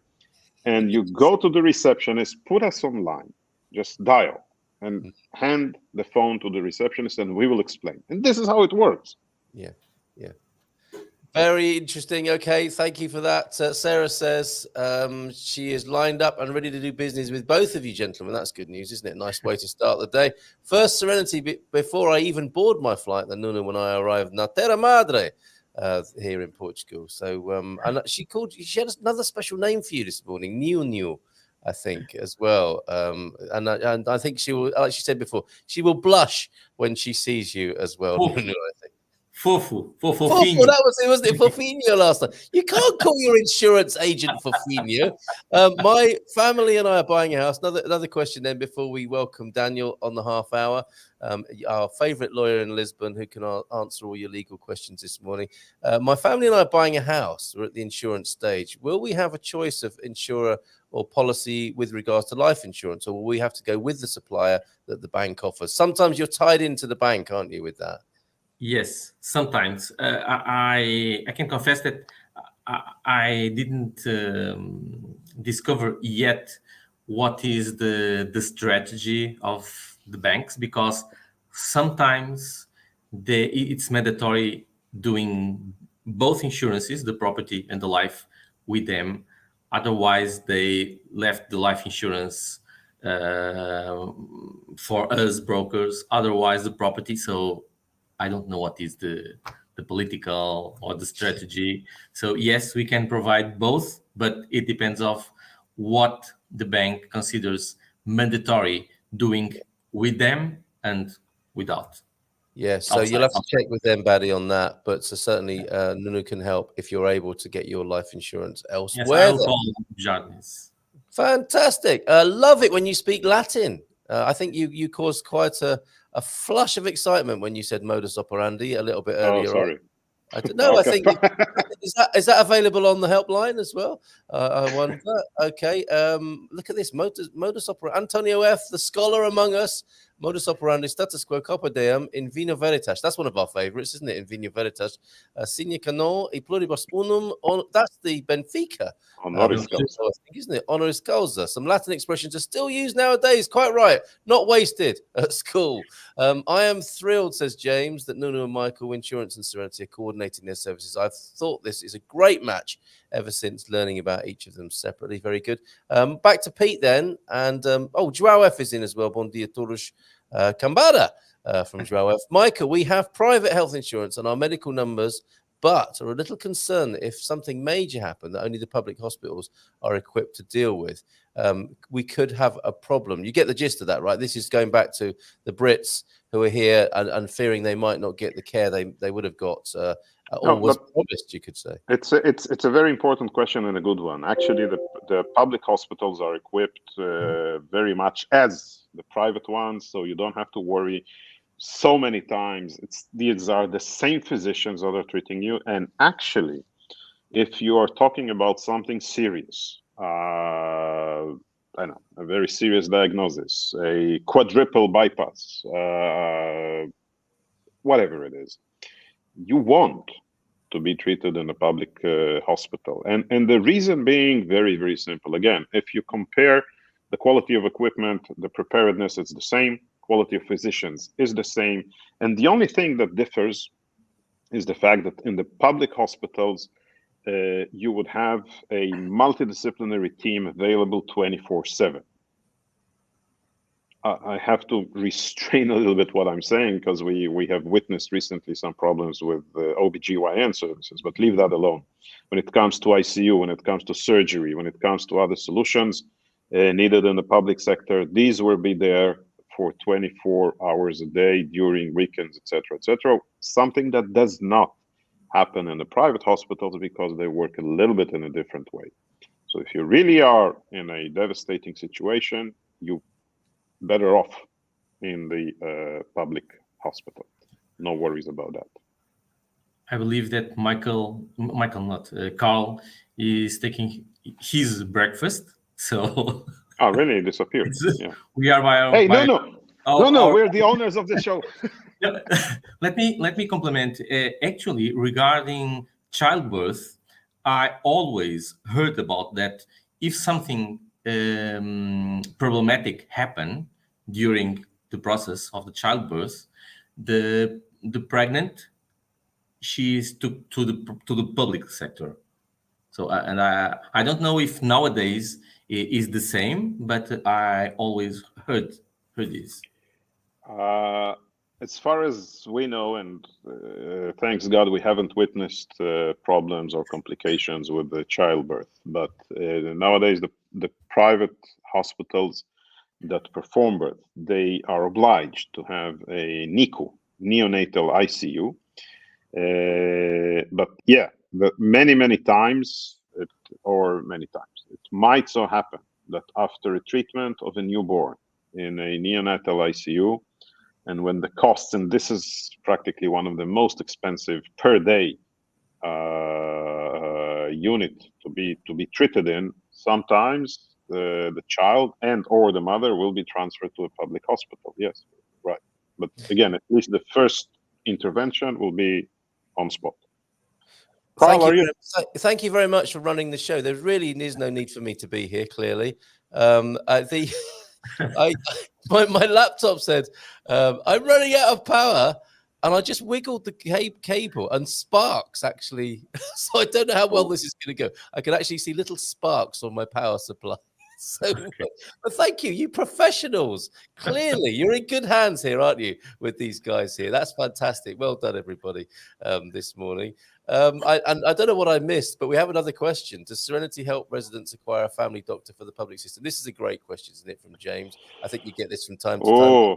D: And you go to the receptionist, put us online. Just dial and hand the phone to the receptionist and we will explain. And this is how it works.
B: Yeah. Very interesting. Okay, thank you for that. Sarah says she is lined up and ready to do business with both of you gentlemen. That's good news, isn't it? Nice way to start the day. First Serenity before I even board my flight, the Nuno, when I arrived, na Terra Madre, here in Portugal. So and she had another special name for you this morning, New. I think as well, and I think she will, like she said before, she will blush when she sees you as well. I think.
C: Fofo.
B: That was it, wasn't it? Fofinho last time. You can't call your insurance agent Fofinho. My family and I are buying a house. Another question then before we welcome Daniel on the half hour, our favourite lawyer in Lisbon who can answer all your legal questions this morning. My family and I are buying a house. We're at the insurance stage. Will we have a choice of insurer or policy with regards to life insurance, or will we have to go with the supplier that the bank offers? Sometimes you're tied into the bank, aren't you, with that?
C: Yes, sometimes. I can confess that I didn't discover yet what is the strategy of the banks, because sometimes it's mandatory doing both insurances, the property and the life, with them. Otherwise, they left the life insurance for us brokers. Otherwise, the property. So I don't know what is the political or the strategy. So yes, we can provide both, but it depends of what the bank considers mandatory doing with them and without.
B: Yeah, so you'll have to check with them, Baddy, on that. But certainly, Nuno can help if you're able to get your life insurance elsewhere.
C: Yes, I'll call Jarvis.
B: Fantastic. Love it when you speak Latin. I think you caused quite a flush of excitement when you said modus operandi a little bit earlier.
D: Oh, sorry.
B: I don't know. Okay. I think is that available on the helpline as well? I wonder. Okay. Look at this modus operandi. Antonio F, the scholar among us. Modus operandi status quo carpe diem in vino veritas. That's one of our favorites, isn't it? In vino veritas. Sine cano e pluribus unum. That's the Benfica.
D: Honoris causa.
B: I think, isn't it? Honoris causa. Some Latin expressions are still used nowadays. Quite right. Not wasted at school. I am thrilled, says James, that Nuno and Michael Insurance and Serenity are coordinating their services. I've thought this is a great match ever since learning about each of them separately. Very good. Back to Pete then. And, Joao F is in as well. Bom dia todos. Cambada from Joao F. Michael, we have private health insurance on our medical numbers, but are a little concerned that if something major happened that only the public hospitals are equipped to deal with, we could have a problem. You get the gist of that, right? This is going back to the Brits who are here and fearing they might not get the care they would have got was promised, you could say.
D: It's a very important question and a good one. Actually, the public hospitals are equipped very much as the private ones, so you don't have to worry so many times. These are the same physicians that are treating you. And actually, if you are talking about something serious, I don't know, a very serious diagnosis, a quadruple bypass, whatever it is, you want to be treated in a public hospital. And the reason being very, very simple. Again, if you compare the quality of equipment, the preparedness is the same, quality of physicians is the same. And the only thing that differs is the fact that in the public hospitals, you would have a multidisciplinary team available 24/7. I have to restrain a little bit what I'm saying because we have witnessed recently some problems with OBGYN services, but leave that alone. When it comes to ICU, when it comes to surgery, when it comes to other solutions needed in the public sector, these will be there for 24 hours a day during weekends, etc., something that does not happen in the private hospitals because they work a little bit in a different way. So if you really are in a devastating situation, you better off in the public hospital. No worries about that.
C: I believe that Carl is taking his breakfast. So.
D: Oh, really? It disappeared. Yeah.
C: We are by our.
D: Hey, no, we're the owners of the show.
C: Let me compliment. Actually, regarding childbirth, I always heard about that. If something problematic happen during the process of the childbirth, the pregnant, she is took to the public sector. So I don't know if nowadays it is the same, but I always heard this.
D: As far as we know, and thanks God, we haven't witnessed problems or complications with the childbirth. But nowadays, the private hospitals that perform birth, they are obliged to have a NICU, neonatal ICU. But yeah, many times, it might so happen that after a treatment of a newborn in a neonatal ICU, and when the costs, and this is practically one of the most expensive per day unit to be treated in, sometimes the child and or the mother will be transferred to a public hospital. Yes, right. But again, at least the first intervention will be on spot. Carl,
B: thank you very much for running the show. There really is no need for me to be here, clearly. My laptop said, I'm running out of power, and I just wiggled the cable and sparks actually. So I don't know how well this is going to go. I can actually see little sparks on my power supply. So, but thank you professionals. Clearly, you're in good hands here, aren't you, with these guys here? That's fantastic. Well done, everybody, this morning. I don't know what I missed, but we have another question. Does Serenity help residents acquire a family doctor for the public system? This is a great question, isn't it, from James? I think you get this from time to time.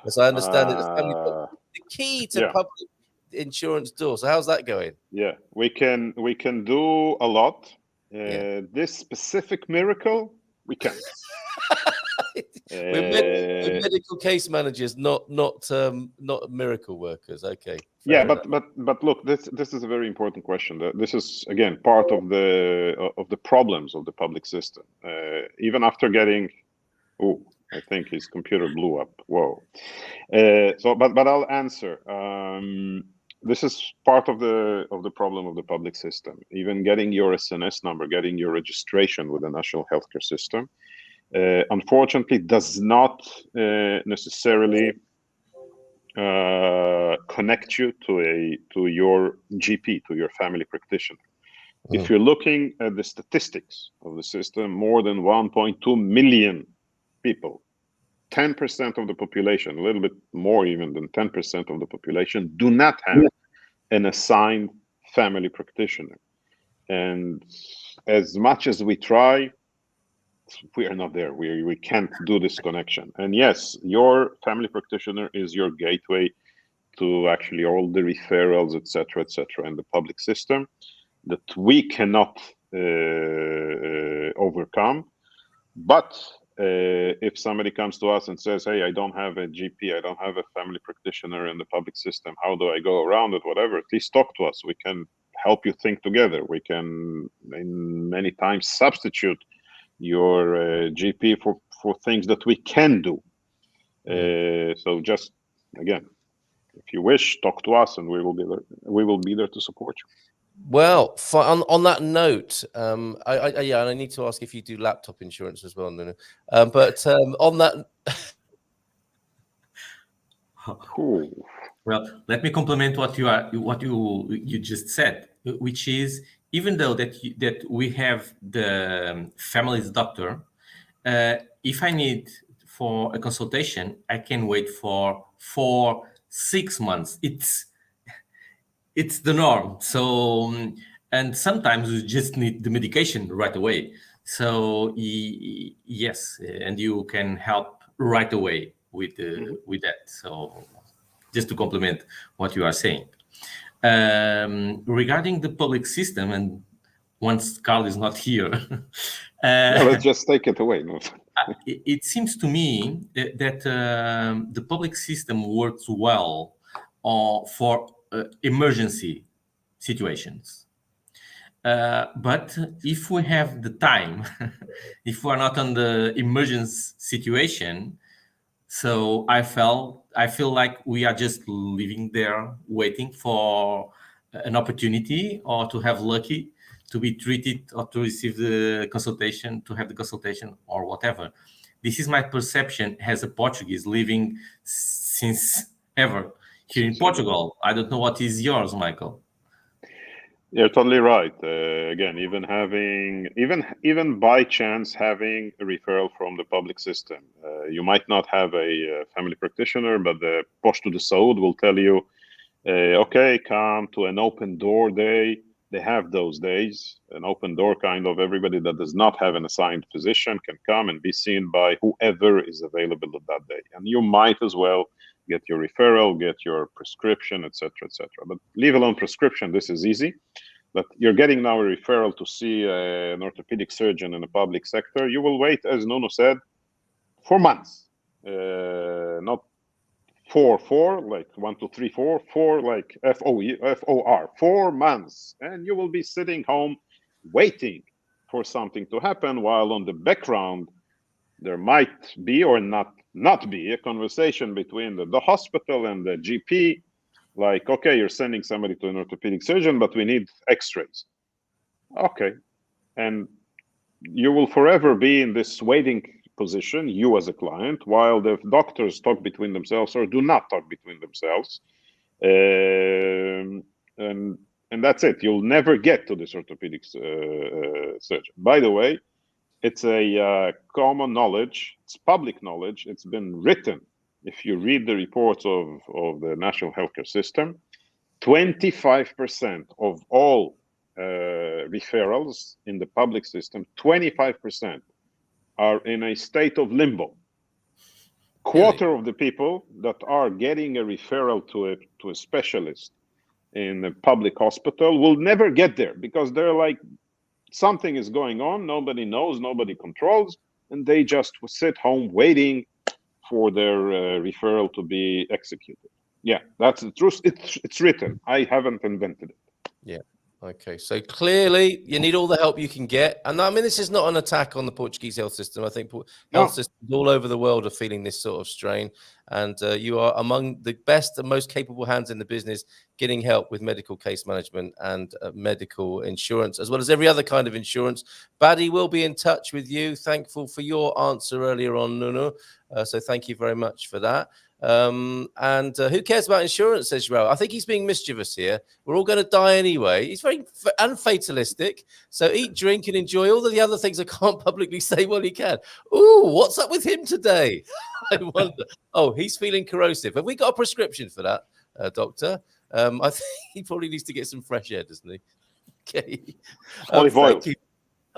B: As I understand it, the key to public insurance door. So how's that going?
D: Yeah, we can do a lot. This specific miracle, we can.
B: We're medical case managers, not miracle workers. Okay.
D: Yeah, but look, this is a very important question. This is again part of the problems of the public system. Even after getting, I think his computer blew up. Whoa. But I'll answer. This is part of the problem of the public system. Even getting your SNS number, getting your registration with the national healthcare system, unfortunately, does not necessarily connect you to your GP, to your family practitioner. Mm-hmm. If you're looking at the statistics of the system, more than 1.2 million people, 10% of the population, a little bit more even than 10% of the population, do not have an assigned family practitioner. And as much as we try, we are not there. We can't do this connection. And yes, your family practitioner is your gateway to actually all the referrals, etc., in the public system that we cannot overcome. But if somebody comes to us and says, hey, I don't have a GP, I don't have a family practitioner in the public system, how do I go around it, whatever, at least talk to us. We can help you think together. We can, in many times, substitute your GP for things that we can do. So just again, if you wish, talk to us, and we will be there to support you.
B: Well, on that note, I need to ask if you do laptop insurance as well, Nuno. But on that,
C: well, let me complement what you just said, which is, even though that we have the family's doctor, if I need for a consultation, I can wait for 4-6 months. It's the norm. So, and sometimes you just need the medication right away. So yes, and you can help right away with that. So just to complement what you are saying. Regarding the public system, and once Carl is not here,
D: Let's just take it away. No.
C: It seems to me that the public system works well for emergency situations. But if we have the time, if we're not on the emergency situation, so I feel like we are just living there waiting for an opportunity, or to have lucky to be treated, or to receive the consultation, to have the consultation, or whatever. This is my perception as a Portuguese living since ever here in Portugal. I don't know what is yours, Michael.
D: You're totally right. Again, even by chance having a referral from the public system, you might not have a family practitioner, but the Posto de Saúde will tell you, okay, come to an open door day. They have those days, an open door kind of. Everybody that does not have an assigned physician can come and be seen by whoever is available at that day. And you might as well get your referral, get your prescription, etc., etc. But leave alone prescription, this is easy. But you're getting now a referral to see an orthopedic surgeon in the public sector. You will wait, as Nuno said, for months. Not four, like 1, 2, 3, 4, like FOR, 4 months. And you will be sitting home waiting for something to happen, while on the background, there might be or not be a conversation between the hospital and the GP. Like, okay, you're sending somebody to an orthopedic surgeon, but we need x-rays. Okay. And you will forever be in this waiting position, you as a client, while the doctors talk between themselves or do not talk between themselves. And that's it. You'll never get to this orthopedic surgeon. By the way, it's a common knowledge. It's public knowledge. It's been written. If you read the reports of the national healthcare system, 25% of all referrals in the public system, 25% are in a state of limbo. Quarter of the people that are getting a referral to a specialist in a public hospital will never get there, because they're like, something is going on, nobody knows, nobody controls, and they just sit home waiting for their referral to be executed. Yeah, that's the truth. It's written. I haven't invented it.
B: Yeah. Okay. So clearly, you need all the help you can get. And I mean, this is not an attack on the Portuguese health system. I think health systems all over the world are feeling this sort of strain. And you are among the best and most capable hands in the business getting help with medical case management and medical insurance, as well as every other kind of insurance. Baddy will be in touch with you. Thankful for your answer earlier on, Nuno. So thank you very much for that. And who cares about insurance, says Joel. I think he's being mischievous here. We're all going to die anyway. He's very unfatalistic. So eat, drink, and enjoy all of the other things I can't publicly say while he can. Ooh, what's up with him today? I wonder. Oh, he's feeling corrosive. Have we got a prescription for that, doctor? I think he probably needs to get some fresh air, doesn't he? Okay.
D: Olive oil.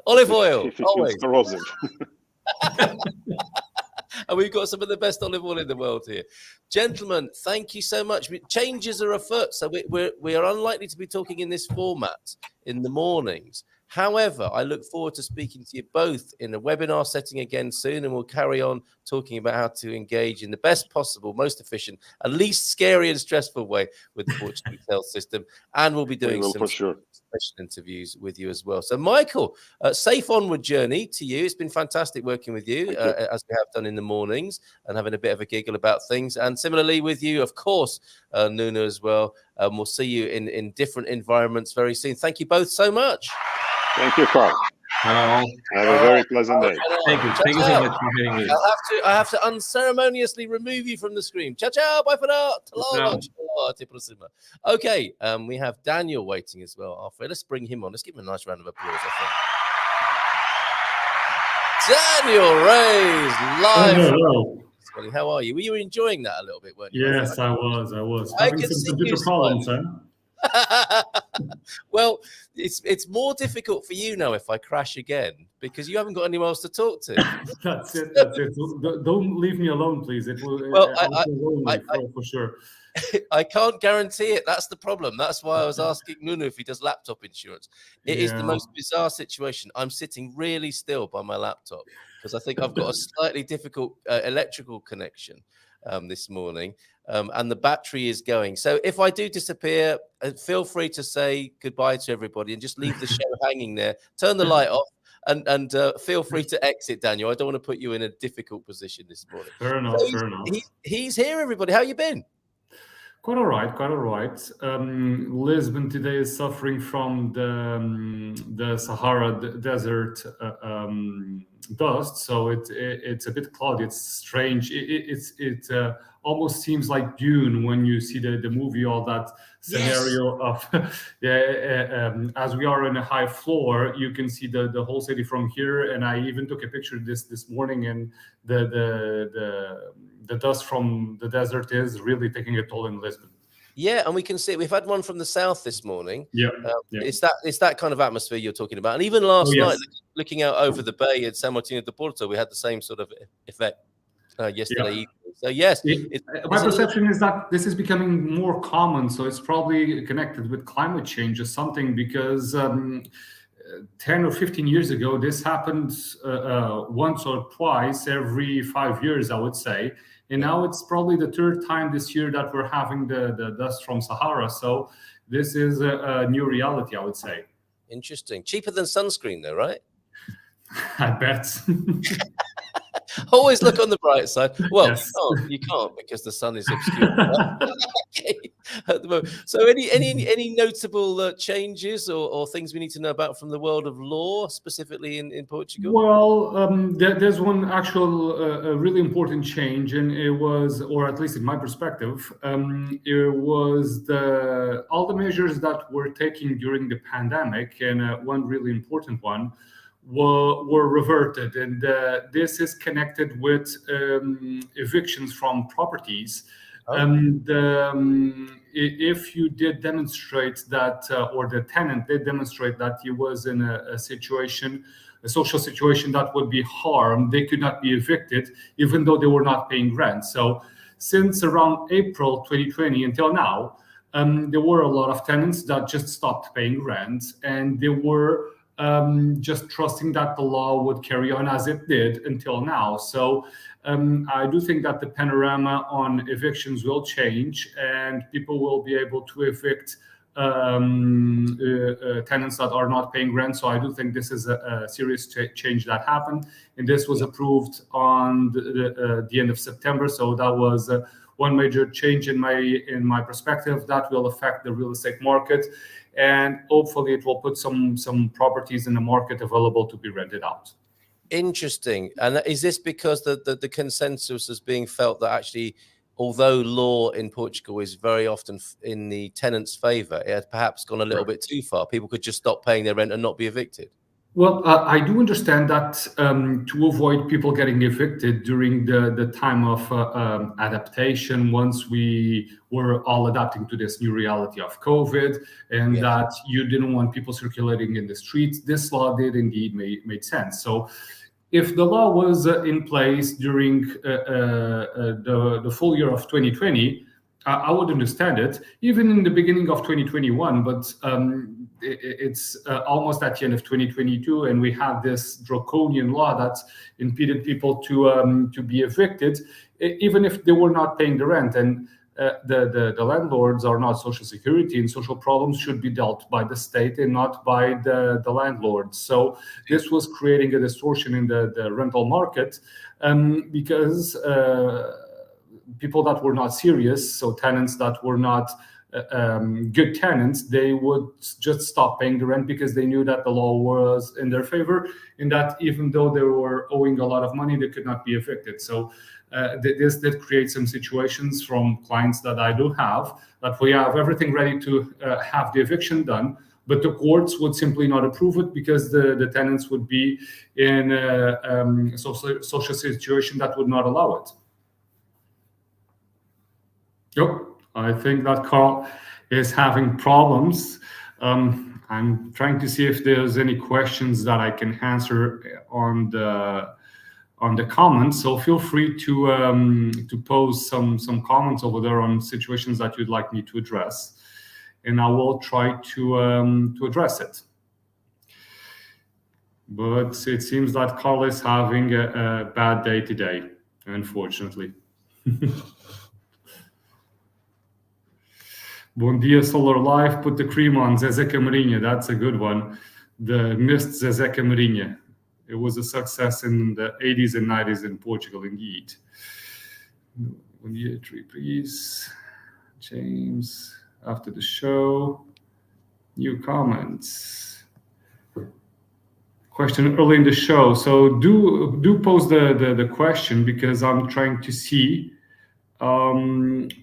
B: Olive oil.
D: If it's corrosive.
B: And we've got some of the best olive oil in the world here. Gentlemen, thank you so much. Changes are afoot, so we are unlikely to be talking in this format in the mornings. However, I look forward to speaking to you both in a webinar setting again soon, and we'll carry on talking about how to engage in the best possible, most efficient, and least scary and stressful way with the Portuguese health system. And we'll be doing some
D: for sure
B: special interviews with you as well. So, Michael, safe onward journey to you. It's been fantastic working with you, as we have done in the mornings, and having a bit of a giggle about things. And similarly with you, of course, Nuno as well. We'll see you in different environments very soon. Thank you both so much.
D: Thank you, Carl.
C: Hello.
D: Have a very pleasant day.
C: Thank you. Thank you so much for having me.
B: I have to unceremoniously remove you from the screen. Ciao, ciao, bye for now. Okay, we have Daniel waiting as well. After, let's bring him on. Let's give him a nice round of applause, I think. Daniel Reis, live.
E: Hello.
B: How are you? Were you enjoying that a little bit, weren't you?
E: Yes, I was.
B: I
E: Having
B: can
E: some
B: see
E: computer
B: you
E: problems, huh?
B: Well, it's more difficult for you now if I crash again, because you haven't got anyone else to talk to.
E: That's it. Don't leave me alone, please. It will.
B: Well,
E: for sure.
B: I can't guarantee it. That's the problem. That's why I was asking Nuno if he does laptop insurance. It is the most bizarre situation. I'm sitting really still by my laptop because I think I've got a slightly difficult electrical connection this morning, and the battery is going. So if I do disappear, feel free to say goodbye to everybody and just leave the show hanging there. Turn the light off. And feel free to exit, Daniel. I don't want to put you in a difficult position this morning.
E: Fair enough.
B: He's here, everybody. How you been?
E: Quite all right. Lisbon today is suffering from the Sahara Desert dust, so it's a bit cloudy. It's strange. It almost seems like Dune when you see the movie, all that scenario of as we are in a high floor, you can see the whole city from here. And I even took a picture this morning, and the dust from the desert is really taking a toll in Lisbon.
B: Yeah, and we can see we've had one from the south this morning. It's that kind of atmosphere you're talking about. And even last night, looking out over the bay at San Martin de Porto, we had the same sort of effect yesterday evening. So yes,
E: my perception is that this is becoming more common. So it's probably connected with climate change or something, because 10 or 15 years ago, this happened once or twice every 5 years, I would say. And now it's probably the third time this year that we're having the dust from Sahara. So this is a new reality, I would say.
B: Interesting. Cheaper than sunscreen, though, right?
E: I bet.
B: Always look on the bright side. Well, you can't because the sun is obscured. At the moment. So any notable changes or things we need to know about from the world of law, specifically in Portugal?
E: Well, there's one actual really important change, and it was, or at least in my perspective, it was all the measures that were taken during the pandemic, and one really important one were reverted, and this is connected with evictions from properties. If you did demonstrate that, or the tenant did demonstrate that he was in a social situation that would be harmed, they could not be evicted, even though they were not paying rent. So since around April 2020 until now, there were a lot of tenants that just stopped paying rent, and they were just trusting that the law would carry on as it did until now. So I do think that the panorama on evictions will change, and people will be able to evict tenants that are not paying rent. So I do think this is a serious change that happened, and this was approved on the end of September. So that was one major change in my perspective that will affect the real estate market, and hopefully it will put some properties in the market available to be rented out.
B: Interesting. And is this because the consensus is being felt that actually, although law in Portugal is very often in the tenant's favor, it has perhaps gone a little bit too far? People could just stop paying their rent and not be evicted?
E: Well, I do understand that to avoid people getting evicted during the time of adaptation, once we were all adapting to this new reality of COVID, and that you didn't want people circulating in the streets, this law did indeed made sense. So if the law was in place during the full year of 2020, I would understand it, even in the beginning of 2021, but it's almost at the end of 2022, and we have this draconian law that impeded people to be evicted, even if they were not paying the rent. And the landlords are not social security, and social problems should be dealt by the state and not by the landlords. So this was creating a distortion in the rental market, because people that were not serious, so tenants that were not good tenants, they would just stop paying the rent because they knew that the law was in their favor, and that even though they were owing a lot of money, they could not be evicted. So this did create some situations from clients that I do have, that we have everything ready to have the eviction done, but the courts would simply not approve it because the tenants would be in a social situation that would not allow it. Yep, I think that Carl is having problems. I'm trying to see if there's any questions that I can answer on the comments. So feel free to pose some comments over there on situations that you'd like me to address, and I will try to address it. But it seems that Carl is having a bad day today, unfortunately. Bom dia, Solar Life. Put the cream on Zezé Camarinha. That's a good one. The missed Zezé Camarinha. It was a success in the 80s and 90s in Portugal, indeed. Bom dia, please. James, after the show. New comments. Question early in the show. So do pose the question, because I'm trying to see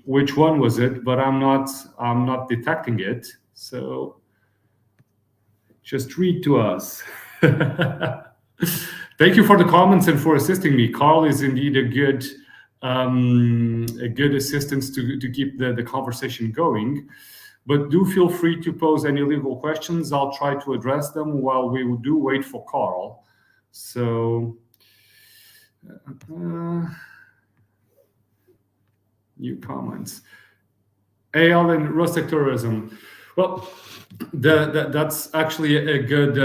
E: which one was it, but I'm not detecting it. So just read to us. Thank you for the comments and for assisting me. Carl is indeed a good assistance to keep the conversation going. But do feel free to pose any legal questions. I'll try to address them while we do wait for Carl. So new comments. AL and rustic tourism. Well, that's actually a good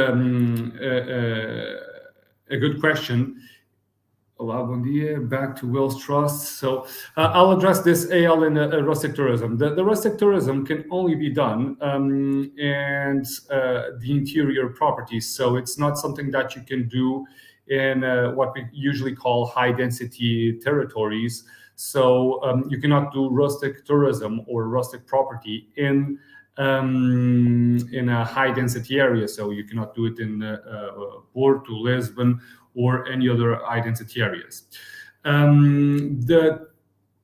E: question. Olá, bom dia. Back to Will's Trust. So I'll address this AL in rustic tourism. The rustic tourism can only be done in the interior properties. So it's not something that you can do in what we usually call high density territories. So you cannot do rustic tourism or rustic property in a high density area. So you cannot do it in Porto, Lisbon, or any other high density areas.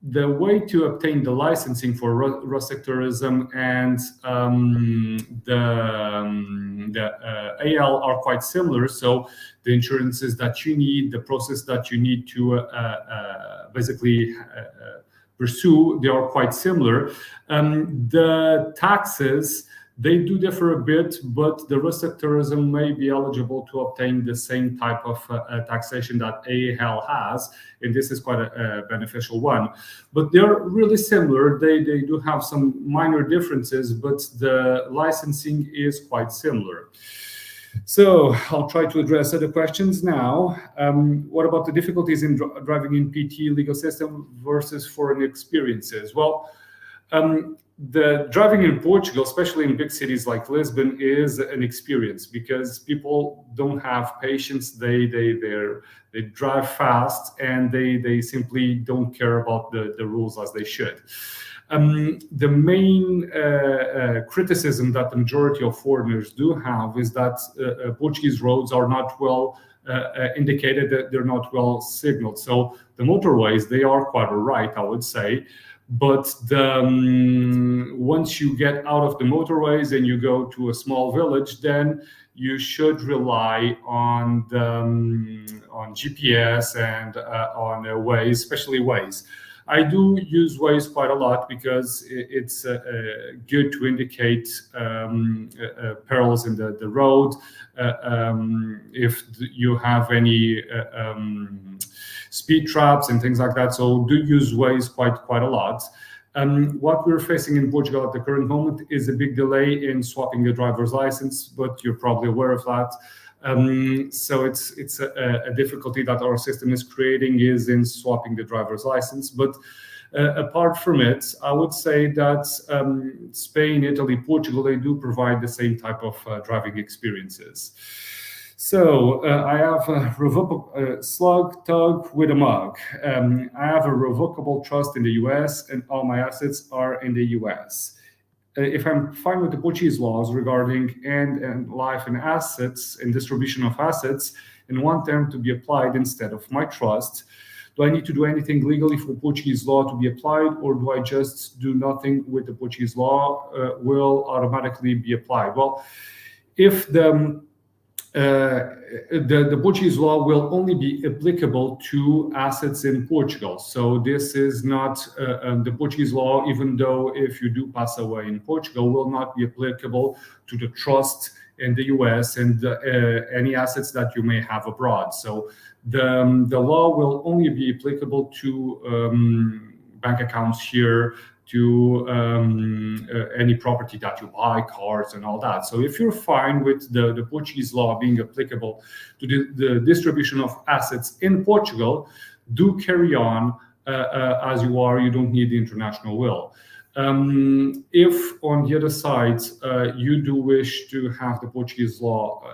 E: The way to obtain the licensing for rustic tourism and the AL are quite similar. So the insurances that you need, the process that you need to basically pursue, they are quite similar. The taxes, they do differ a bit, but the rustic tourism may be eligible to obtain the same type of taxation that AL has, and this is quite a beneficial one. But they're really similar. They do have some minor differences, but the licensing is quite similar. So I'll try to address other questions now. What about the difficulties in driving in PT legal system versus foreign experiences? Well, the driving in Portugal, especially in big cities like Lisbon, is an experience because people don't have patience. They drive fast and they simply don't care about the rules as they should. The main criticism that the majority of foreigners do have is that Portuguese roads are not well indicated, that they're not well signaled. So the motorways, they are quite all right, I would say. But once you get out of the motorways and you go to a small village, then you should rely on GPS and on Waze, especially Waze. I do use Waze quite a lot because it's good to indicate perils in the road. If you have any speed traps and things like that, so do use Waze quite a lot. What we're facing in Portugal at the current moment is a big delay in swapping a driver's license, but you're probably aware of that. So it's a difficulty that our system is creating is in swapping the driver's license. But apart from it, I would say that Spain, Italy, Portugal, they do provide the same type of driving experiences. So I have a slug tug with a mug. I have a revocable trust in the US and all my assets are in the US. If I'm fine with the Portuguese laws regarding and life and assets and distribution of assets and want them to be applied instead of my trust, do I need to do anything legally for Portuguese law to be applied, or do I just do nothing with the Portuguese law will automatically be applied? Well, if the Portuguese law will only be applicable to assets in Portugal. So this is not the Portuguese law, even though if you do pass away in Portugal, will not be applicable to the trust in the US and any assets that you may have abroad. So the law will only be applicable to bank accounts here, to any property that you buy, cars and all that. So if you're fine with the Portuguese law being applicable to the distribution of assets in Portugal, do carry on as you are. You don't need the international will. If on the other side, you do wish to have the Portuguese law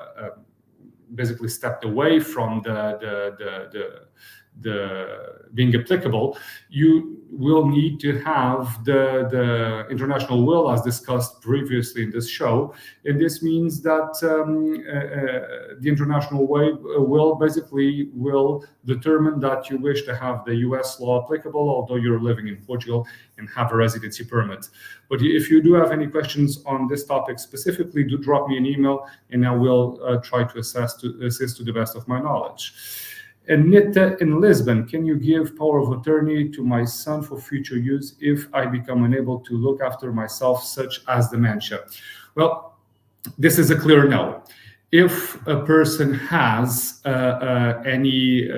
E: basically stepped away from the being applicable, you will need to have the international will, as discussed previously in this show. And this means that the international will basically determine that you wish to have the US law applicable, although you're living in Portugal and have a residency permit. But if you do have any questions on this topic specifically, do drop me an email and I will try to assist to the best of my knowledge. And Nita in Lisbon, can you give power of attorney to my son for future use if I become unable to look after myself, such as dementia? Well, this is a clear no. If a person has any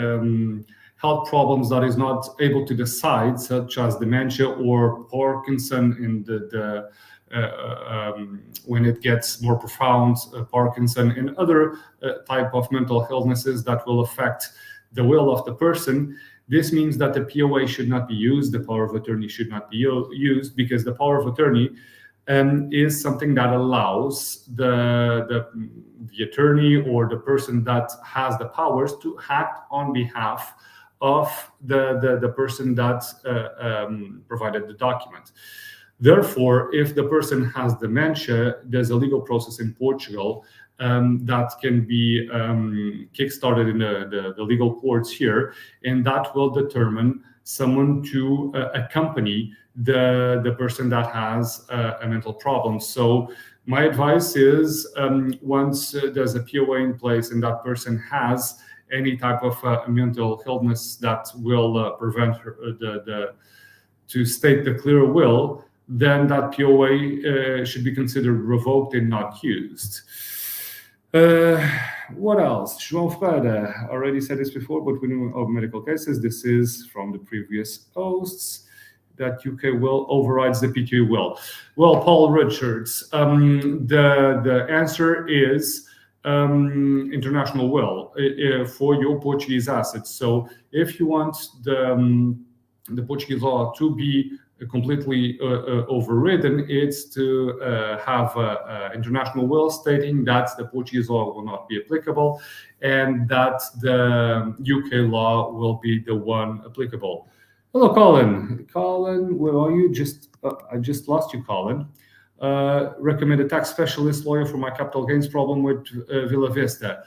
E: health problems that is not able to decide, such as dementia or Parkinson in when it gets more profound, Parkinson and other type of mental illnesses that will affect the will of the person, this means that the POA should not be used, the power of attorney should not be used, because the power of attorney is something that allows the attorney or the person that has the powers to act on behalf of the person that provided the document. Therefore, if the person has dementia, there's a legal process in Portugal that can be kickstarted in the legal courts here, and that will determine someone to accompany the person that has a mental problem. So my advice is once there's a POA in place and that person has any type of mental illness that will prevent her, to state the clear will, then that POA should be considered revoked and not used. What else? João Ferreira already said this before, but we know of medical cases. This is from the previous posts that UK will overrides the PQ will. Well, Paul Richards, the answer is international will for your Portuguese assets. So if you want the Portuguese law to be completely overridden, it's to have an international will stating that the Portuguese law will not be applicable and that the UK law will be the one applicable. Hello, Colin. Colin, where are you? I just lost you, Colin. Recommend a tax specialist lawyer for my capital gains problem with Villa Vista.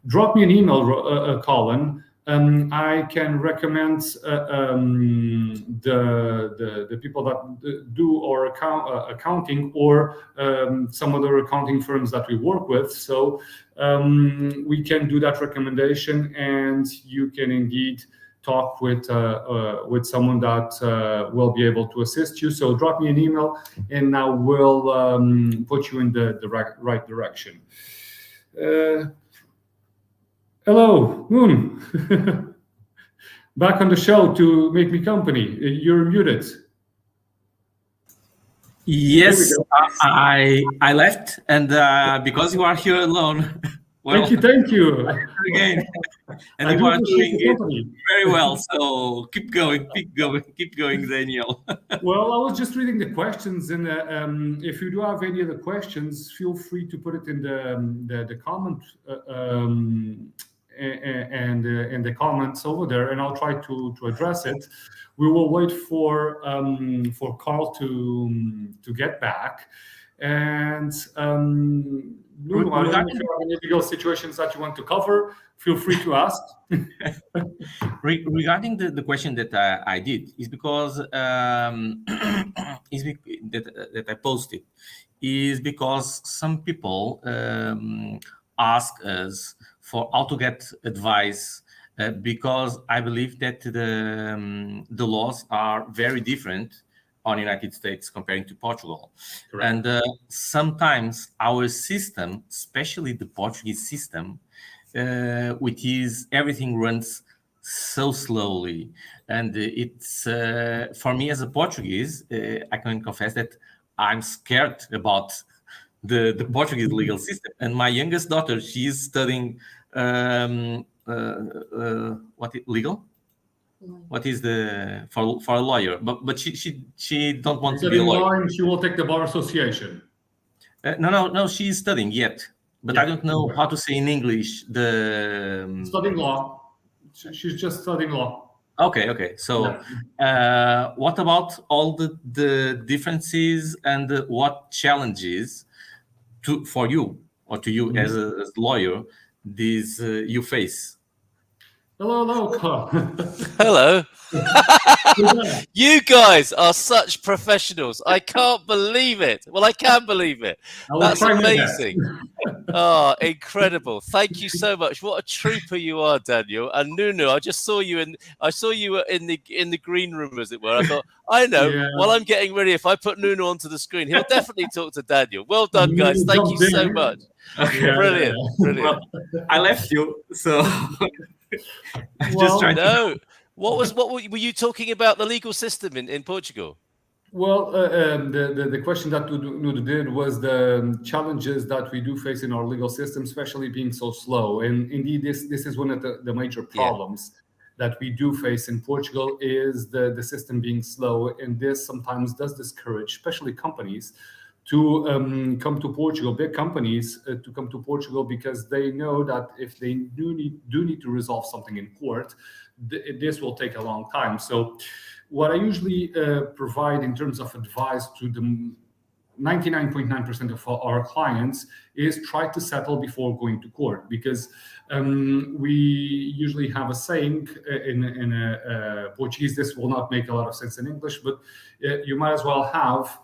E: Drop me an email, Colin. I can recommend the people that do our accounting or some other accounting firms that we work with. So we can do that recommendation, and you can indeed talk with someone that will be able to assist you. So drop me an email, and I will put you in the right direction. Hello, Moon. Back on the show to make me company. You're muted.
C: Yes,
E: go.
C: I left, and because you are here alone, well,
E: Thank you.
C: again, and
E: I
C: you
E: do
C: are
E: appreciate
C: doing
E: the
C: it
E: company.
C: very well. So keep going, Daniel.
E: Well, I was just reading the questions, and if you do have any other questions, feel free to put it in the comment and in the comments over there, and I'll try to address it. We will wait for Carl to get back, and Nuno, I don't know if you have any legal situations that you want to cover. Feel free to ask.
C: Regarding the question that I did is because that I posted is because some people ask us for how to get advice because I believe that the laws are very different on United States comparing to Portugal.
E: Correct.
C: And sometimes our system, especially the Portuguese system, which is everything runs so slowly, and it's for me as a Portuguese, I can confess that I'm scared about the Portuguese legal system. And my youngest daughter, she is studying legal. What is the for a lawyer? But she don't want to be a lawyer.
E: And she will take the bar association.
C: No. She's studying yet. But I don't know how to say in English
E: studying law. She's just studying law.
C: Okay. So, what about all the differences and what challenges for you or to you as a lawyer you face?
E: Hello, Carl.
B: Hello. You guys are such professionals. I can't believe it. Well, I can believe it. That's amazing. Oh, incredible. Thank you so much. What a trooper you are, Daniel. And Nuno, I just saw you in the green room, as it were. I thought, I know, while I'm getting ready, if I put Nuno onto the screen, he'll definitely talk to Daniel. Well done, guys. Thank you so much. Brilliant.
C: Well, I left you, so just trying to.
B: What were you talking about the legal system in Portugal?
E: Well, the question that Nuno did was the challenges that we do face in our legal system, especially being so slow. And indeed, this is one of the major problems that we do face in Portugal is the system being slow. And this sometimes does discourage, especially companies, to come to Portugal, big companies to come to Portugal, because they know that if they do need to resolve something in court, this will take a long time. So what I usually provide in terms of advice to the 99.9% of our clients is try to settle before going to court, because we usually have a saying in Portuguese. This will not make a lot of sense in English, but you might as well have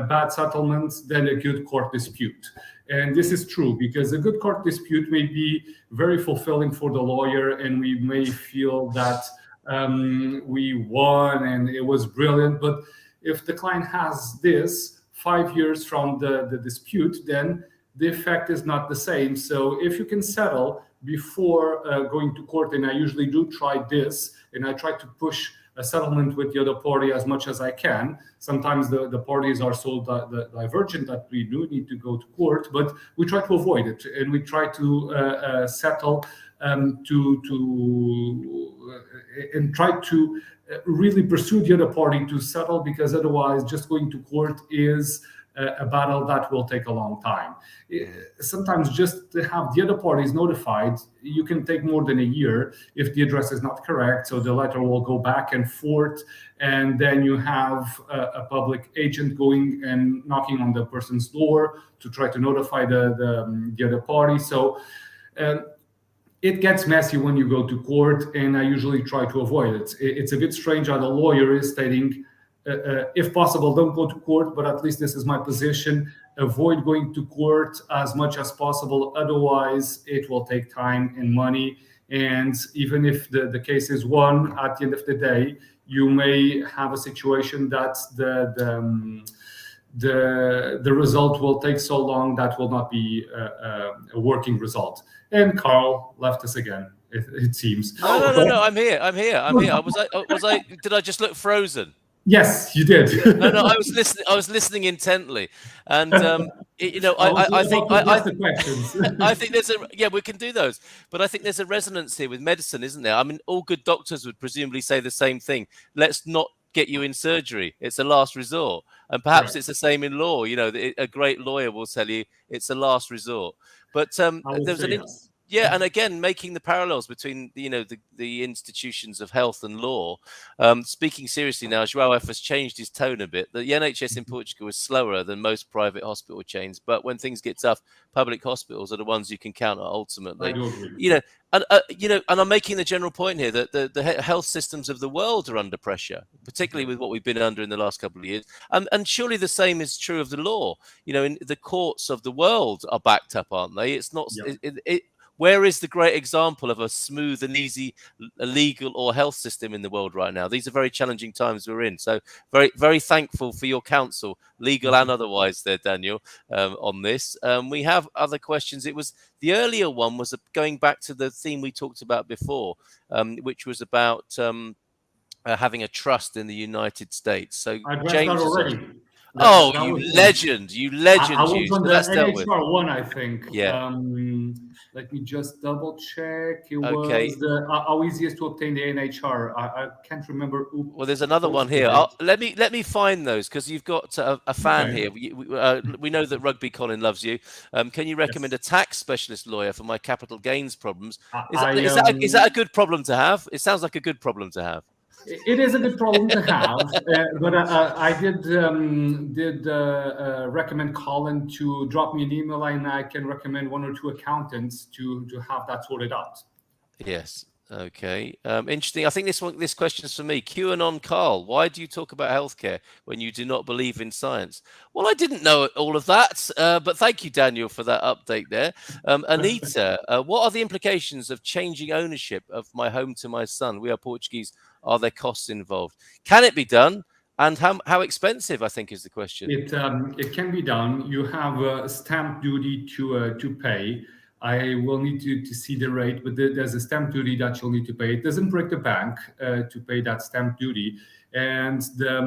E: bad settlements than a good court dispute. And this is true, because a good court dispute may be very fulfilling for the lawyer, and we may feel that we won and it was brilliant. But if the client has this 5 years from the dispute, then the effect is not the same. So if you can settle before going to court, and I usually do try this, and I try to push a settlement with the other party as much as I can. Sometimes the parties are so divergent that we do need to go to court, but we try to avoid it, and we try to settle and try to really pursue the other party to settle, because otherwise just going to court is a battle that will take a long time. Sometimes just to have the other parties notified, you can take more than a year if the address is not correct. So the letter will go back and forth, and then you have a public agent going and knocking on the person's door to try to notify the other party. So it gets messy when you go to court, and I usually try to avoid it. It's a bit strange how the lawyer is stating, if possible, don't go to court, but at least this is my position. Avoid going to court as much as possible. Otherwise, it will take time and money. And even if the case is won, at the end of the day, you may have a situation that the result will take so long that will not be a working result. And Carl left us again, it seems.
B: No. I'm here. Was I? Did I just look frozen?
E: Yes, you did.
B: No, I was listening. I was listening intently, and I think
E: the questions.
B: I think we can do those, but I think there's a resonance here with medicine, isn't there? I mean, all good doctors would presumably say the same thing. Let's not get you in surgery. It's a last resort, and perhaps it's the same in law. A great lawyer will tell you it's a last resort. But there's and again, making the parallels between the institutions of health and law. Speaking seriously now, João F has changed his tone a bit. The NHS in Portugal is slower than most private hospital chains, but when things get tough, public hospitals are the ones you can count on ultimately.
E: I do agree.
B: And I'm making the general point here that the health systems of the world are under pressure, particularly with what we've been under in the last couple of years. And surely the same is true of the law. In the courts of the world are backed up, aren't they? It's not. Yeah. Where is the great example of a smooth and easy legal or health system in the world right now? These are very challenging times we're in. So very, very thankful for your counsel, legal and otherwise there, Daniel, on this. We have other questions. The earlier one was going back to the theme we talked about before, which was about having a trust in the United States. So
E: I addressed
B: James
E: that already.
B: You legend.
E: I was on the NHR one, I think.
B: Yeah.
E: Let me just double check. It was how easy is to obtain the NHR. I can't remember.
B: Well, there's another one here. Let me find those, because you've got a fan here. We know that Rugby Colin loves you. Can you recommend a tax specialist lawyer for my capital gains problems? Is that a good problem to have? It sounds like a good problem to have.
E: It is a good problem to have, but I did recommend Colin to drop me an email, and I can recommend one or two accountants to have that sorted out.
B: Yes. Okay. Interesting. I think this question is for me. QAnon Carl, why do you talk about healthcare when you do not believe in science? Well, I didn't know all of that, but thank you, Daniel, for that update there. Anita, what are the implications of changing ownership of my home to my son? We are Portuguese. Are there costs involved? Can it be done? And how expensive, I think, is the question.
E: It can be done. You have a stamp duty to pay. I will need to see the rate, but there's a stamp duty that you'll need to pay. It doesn't break the bank to pay that stamp duty. And the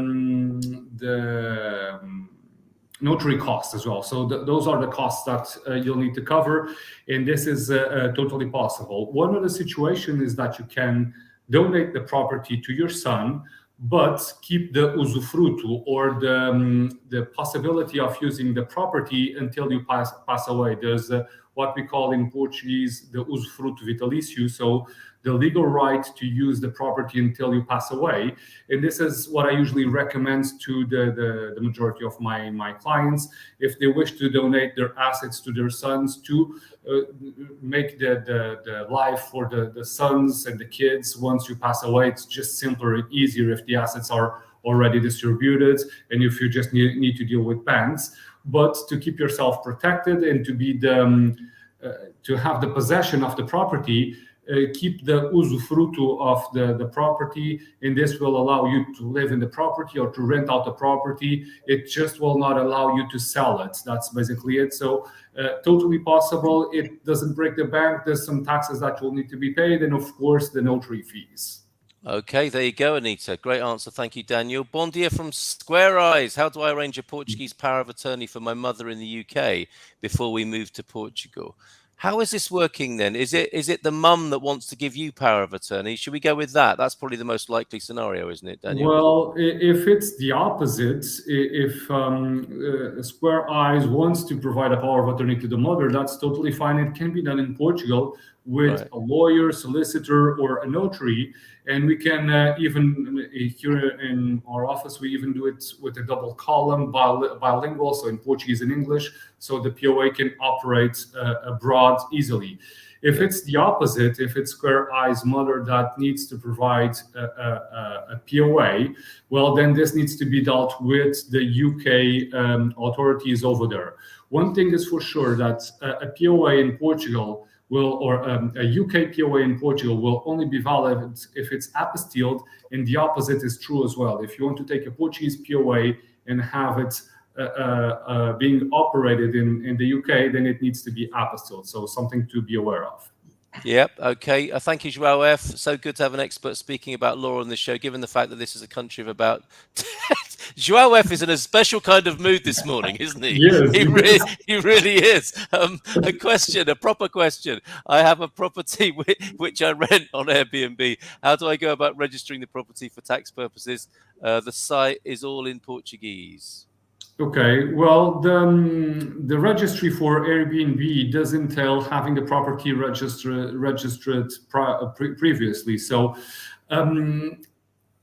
E: notary costs as well. So those are the costs that you'll need to cover. And this is totally possible. One of the situations is that you can donate the property to your son, but keep the usufruto, or the possibility of using the property until you pass away. There's what we call in Portuguese the usufruto vitalício, so the legal right to use the property until you pass away. And this is what I usually recommend to the majority of my clients. If they wish to donate their assets to their sons to make the life for the sons and the kids once you pass away, it's just simpler and easier if the assets are already distributed and if you just need to deal with banks. But to keep yourself protected and to be to have the possession of the property, keep the usufruto of the property, and this will allow you to live in the property or to rent out the property. It just will not allow you to sell it. That's basically it. So totally possible. It doesn't break the bank. There's some taxes that will need to be paid, and of course the notary fees.
B: Okay, there you go, Anita. Great answer. Thank you, Daniel. Bon dia from Square Eyes. How do I arrange a Portuguese power of attorney for my mother in the UK before we move to Portugal? How is this working then? Is it the mum that wants to give you power of attorney? Should we go with that? That's probably the most likely scenario, isn't it, Daniel?
E: Well, if it's the opposite, if Square Eyes wants to provide a power of attorney to the mother, that's totally fine. It can be done in Portugal with a lawyer, solicitor, or a notary. And we can even, here in our office, we even do it with a double column, bilingual, so in Portuguese and English, so the POA can operate abroad easily. If it's the opposite, if it's Square Eyes mother that needs to provide a POA, well, then this needs to be dealt with the UK authorities over there. One thing is for sure, that a POA in Portugal a UK POA in Portugal will only be valid if it's apostilled, and the opposite is true as well. If you want to take a Portuguese POA and have it being operated in the UK, then it needs to be apostilled. So something to be aware of.
B: Yep. Okay. Thank you, João F. So good to have an expert speaking about law on this show, given the fact that this is a country of about. João F is in a special kind of mood this morning, isn't he?
E: Yes,
B: He really is. A proper question. I have a property which I rent on Airbnb. How do I go about registering the property for tax purposes? The site is all in Portuguese.
E: Okay, well, the registry for Airbnb does entail having the property registered previously. So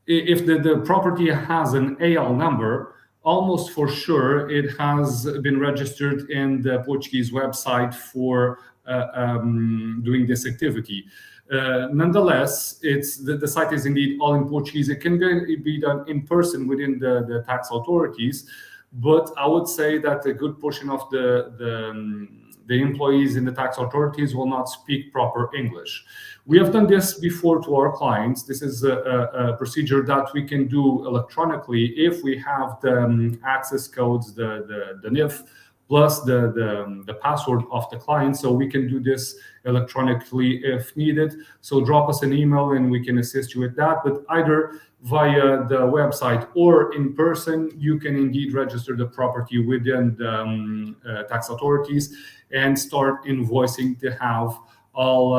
E: if the property has an AL number, almost for sure it has been registered in the Portuguese website for doing this activity. Nonetheless, the site is indeed all in Portuguese. It can be done in person within the tax authorities. But I would say that a good portion of the employees in the tax authorities will not speak proper English. We have done this before to our clients. This is a procedure that we can do electronically if we have the access codes, the NIF, plus the password of the client. So we can do this electronically if needed. So drop us an email and we can assist you with that. But either via the website or in person, you can indeed register the property within the tax authorities and start invoicing to have all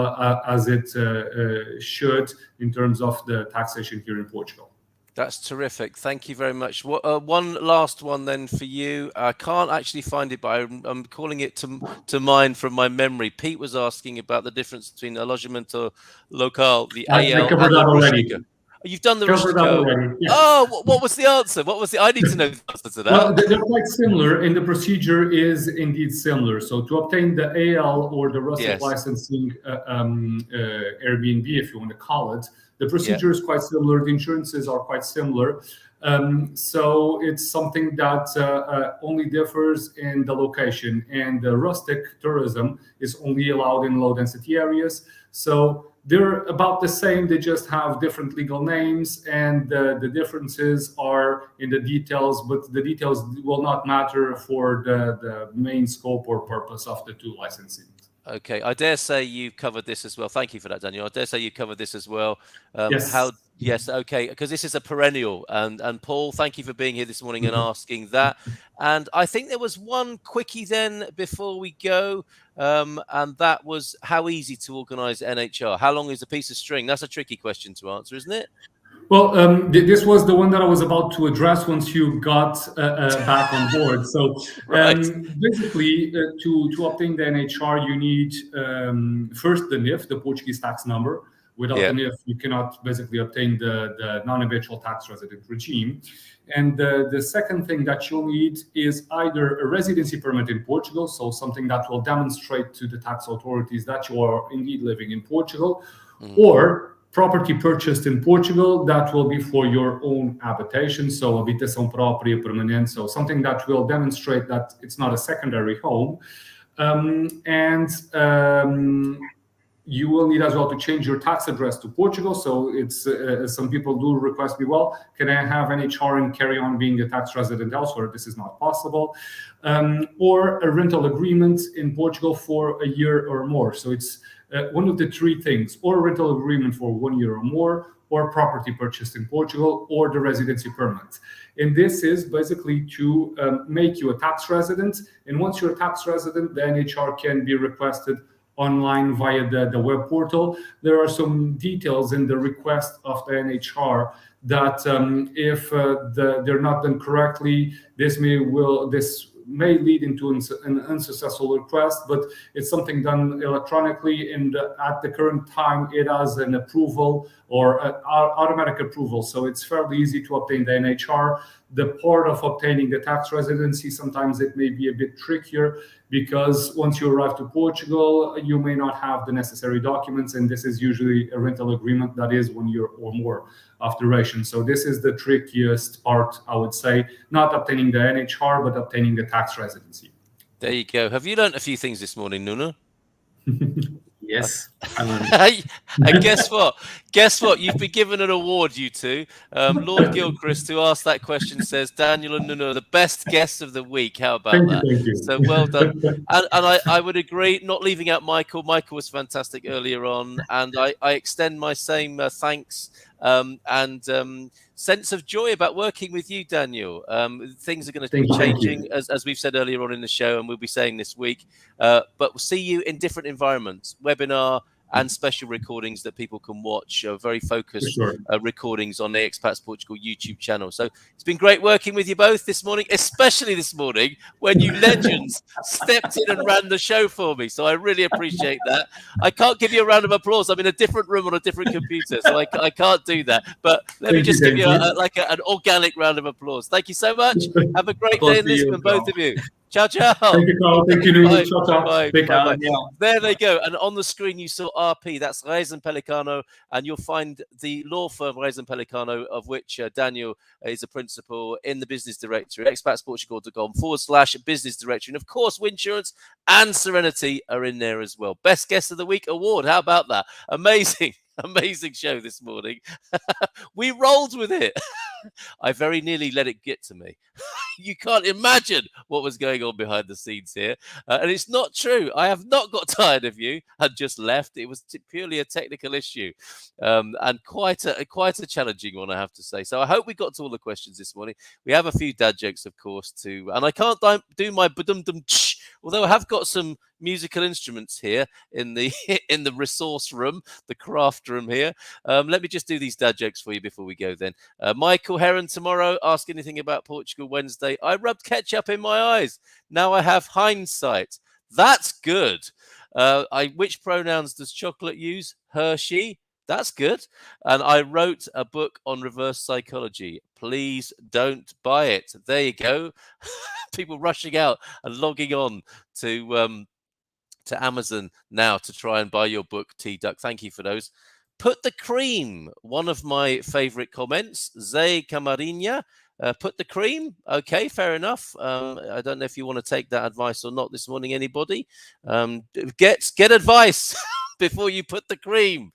E: as it should in terms of the taxation here in Portugal.
B: That's terrific. Thank you very much. One last one then for you. I can't actually find it, but I'm calling it to mind from my memory. Pete was asking about the difference between alojamento local, the AL,
E: I covered
B: and the
E: that already.
B: Rústica. You've done the
E: Covered that
B: Rústica.
E: already. Yeah.
B: Oh, what was the answer? I need to know the answer to that.
E: Well, they're quite similar, and the procedure is indeed similar. So to obtain the AL or the rustic licensing Airbnb, if you want to call it, the procedure is quite similar. The insurances are quite similar. So it's something that only differs in the location, and the rustic tourism is only allowed in low density areas. So they're about the same. They just have different legal names, and the differences are in the details, but the details will not matter for the main scope or purpose of the two licensing.
B: Okay, I dare say you've covered this as well. Thank you for that, Daniel. I dare say you've covered this as well.
E: Yes.
B: Yes, okay, because this is a perennial. And Paul, thank you for being here this morning and asking that. And I think there was one quickie then before we go, and that was how easy to organise NHR. How long is a piece of string? That's a tricky question to answer, isn't it?
E: Well, this was the one that I was about to address once you got back on board. So basically, to obtain the NHR, you need first the NIF, the Portuguese tax number. Without the NIF, you cannot basically obtain the non-habitual tax resident regime. And the second thing that you'll need is either a residency permit in Portugal, so something that will demonstrate to the tax authorities that you are indeed living in Portugal, or property purchased in Portugal that will be for your own habitation, so habitação própria permanente, so something that will demonstrate that it's not a secondary home. You will need as well to change your tax address to Portugal. So it's some people do request me, well, can I have NHR and carry on being a tax resident elsewhere? This is not possible. Or a rental agreement in Portugal for a year or more. So it's one of the three things, or a rental agreement for 1 year or more, or property purchased in Portugal, or the residency permit. And this is basically to make you a tax resident. And once you're a tax resident, the NHR can be requested online via the web portal. There are some details in the request of the NHR that if they're not done correctly, this may lead into an unsuccessful request, but it's something done electronically, and at the current time it has an approval or an automatic approval, so it's fairly easy to obtain the NHR. The part of obtaining the tax residency, sometimes it may be a bit trickier, because once you arrive to Portugal, you may not have the necessary documents, and this is usually a rental agreement that is 1 year or more of duration. So this is the trickiest part, I would say, not obtaining the NHR, but obtaining the tax residency.
B: There you go. Have you learned a few things this morning, Nuno?
C: Yes.
B: And guess what? You've been given an award, you two. Lord Gilchrist, who asked that question, says Daniel and Nuno are the best guests of the week. How about that?
E: Thank you.
B: So well done. And I would agree, not leaving out Michael. Michael was fantastic earlier on. And I extend my same thanks and sense of joy about working with you, Daniel. Things are going to be changing, as we've said earlier on in the show, and we'll be saying this week. But we'll see you in different environments, webinar and special recordings that people can watch, very focused recordings on the Expats Portugal YouTube channel. So it's been great working with you both this morning, especially this morning when you legends stepped in and ran the show for me. So I really appreciate that. I can't give you a round of applause. I'm in a different room on a different computer, so I can't do that. But let me just give you an organic round of applause. Thank you so much. Have a great day in Lisbon, both of you. Ciao, ciao.
E: Thank you, Carl. Thank you, Nuno. Ciao, ciao.
B: Bye.
C: Bye.
B: There they go. And on the screen, you saw RP. That's Reis and Pellicano. And you'll find the law firm Reis and Pellicano, of which Daniel is a principal, in the business directory. expatsportugal.com/business directory. And of course, Winsurance and Serenity are in there as well. Best Guest of the Week award. How about that? Amazing. Amazing show this morning. We rolled with it. I very nearly let it get to me. You can't imagine what was going on behind the scenes here. And it's not true. I have not got tired of you and just left. It was purely a technical issue, and quite a challenging one, I have to say. So I hope we got to all the questions this morning. We have a few dad jokes, of course, too. And I can't do my ba-dum-dum, although I have got some musical instruments here in the resource room, the craft room here. Let me just do these dad jokes for you before we go then. Michael Heron tomorrow, ask anything about Portugal Wednesday. I rubbed ketchup in my eyes. Now I have hindsight. That's good. Which pronouns does chocolate use? Her, she. That's good. And I wrote a book on reverse psychology. Please don't buy it. There you go. People rushing out and logging on to Amazon now to try and buy your book, T-Duck. Thank you for those. Put the cream. One of my favorite comments. Zé Camarinha. Put the cream. Okay, fair enough. I don't know if you want to take that advice or not this morning, anybody. Get advice before you put the cream.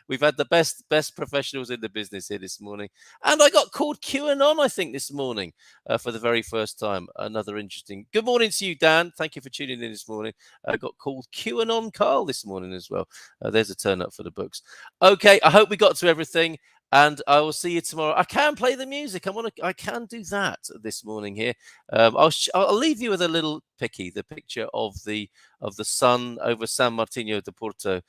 B: We've had the best professionals in the business here this morning. And I got called QAnon, I think, this morning for the very first time. Another interesting. Good morning to you, Dan. Thank you for tuning in this morning. I got called QAnon Carl this morning as well. There's a turn up for the books. Okay, I hope we got to everything. And I will see you tomorrow. I can play the music. I can do that this morning here. I'll leave you with a little picky, the picture of the sun over San Martino de Porto,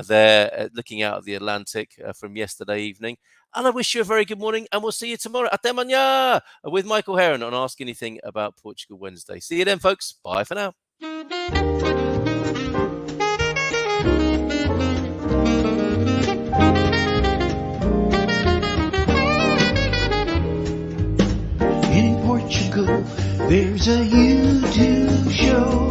B: there looking out of the Atlantic from yesterday evening. And I wish you a very good morning, and we'll see you tomorrow. Até mañana with Michael Heron on Ask Anything About Portugal Wednesday. See you then, folks. Bye for now.
A: Portugal, there's a YouTube show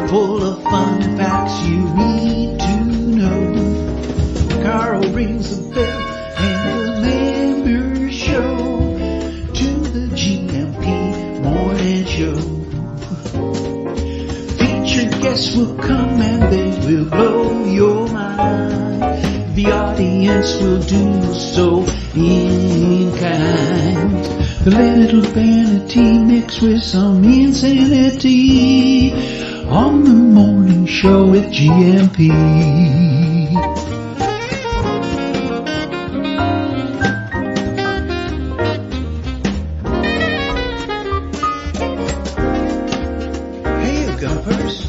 A: full of fun facts you need to know. Carl rings the bell and the members show to the GMP morning show. Featured guests will come and they will blow your mind. The audience will do so in kind. The little vanity mixed with some insanity on the morning show with GMP. Hey, you gumpers.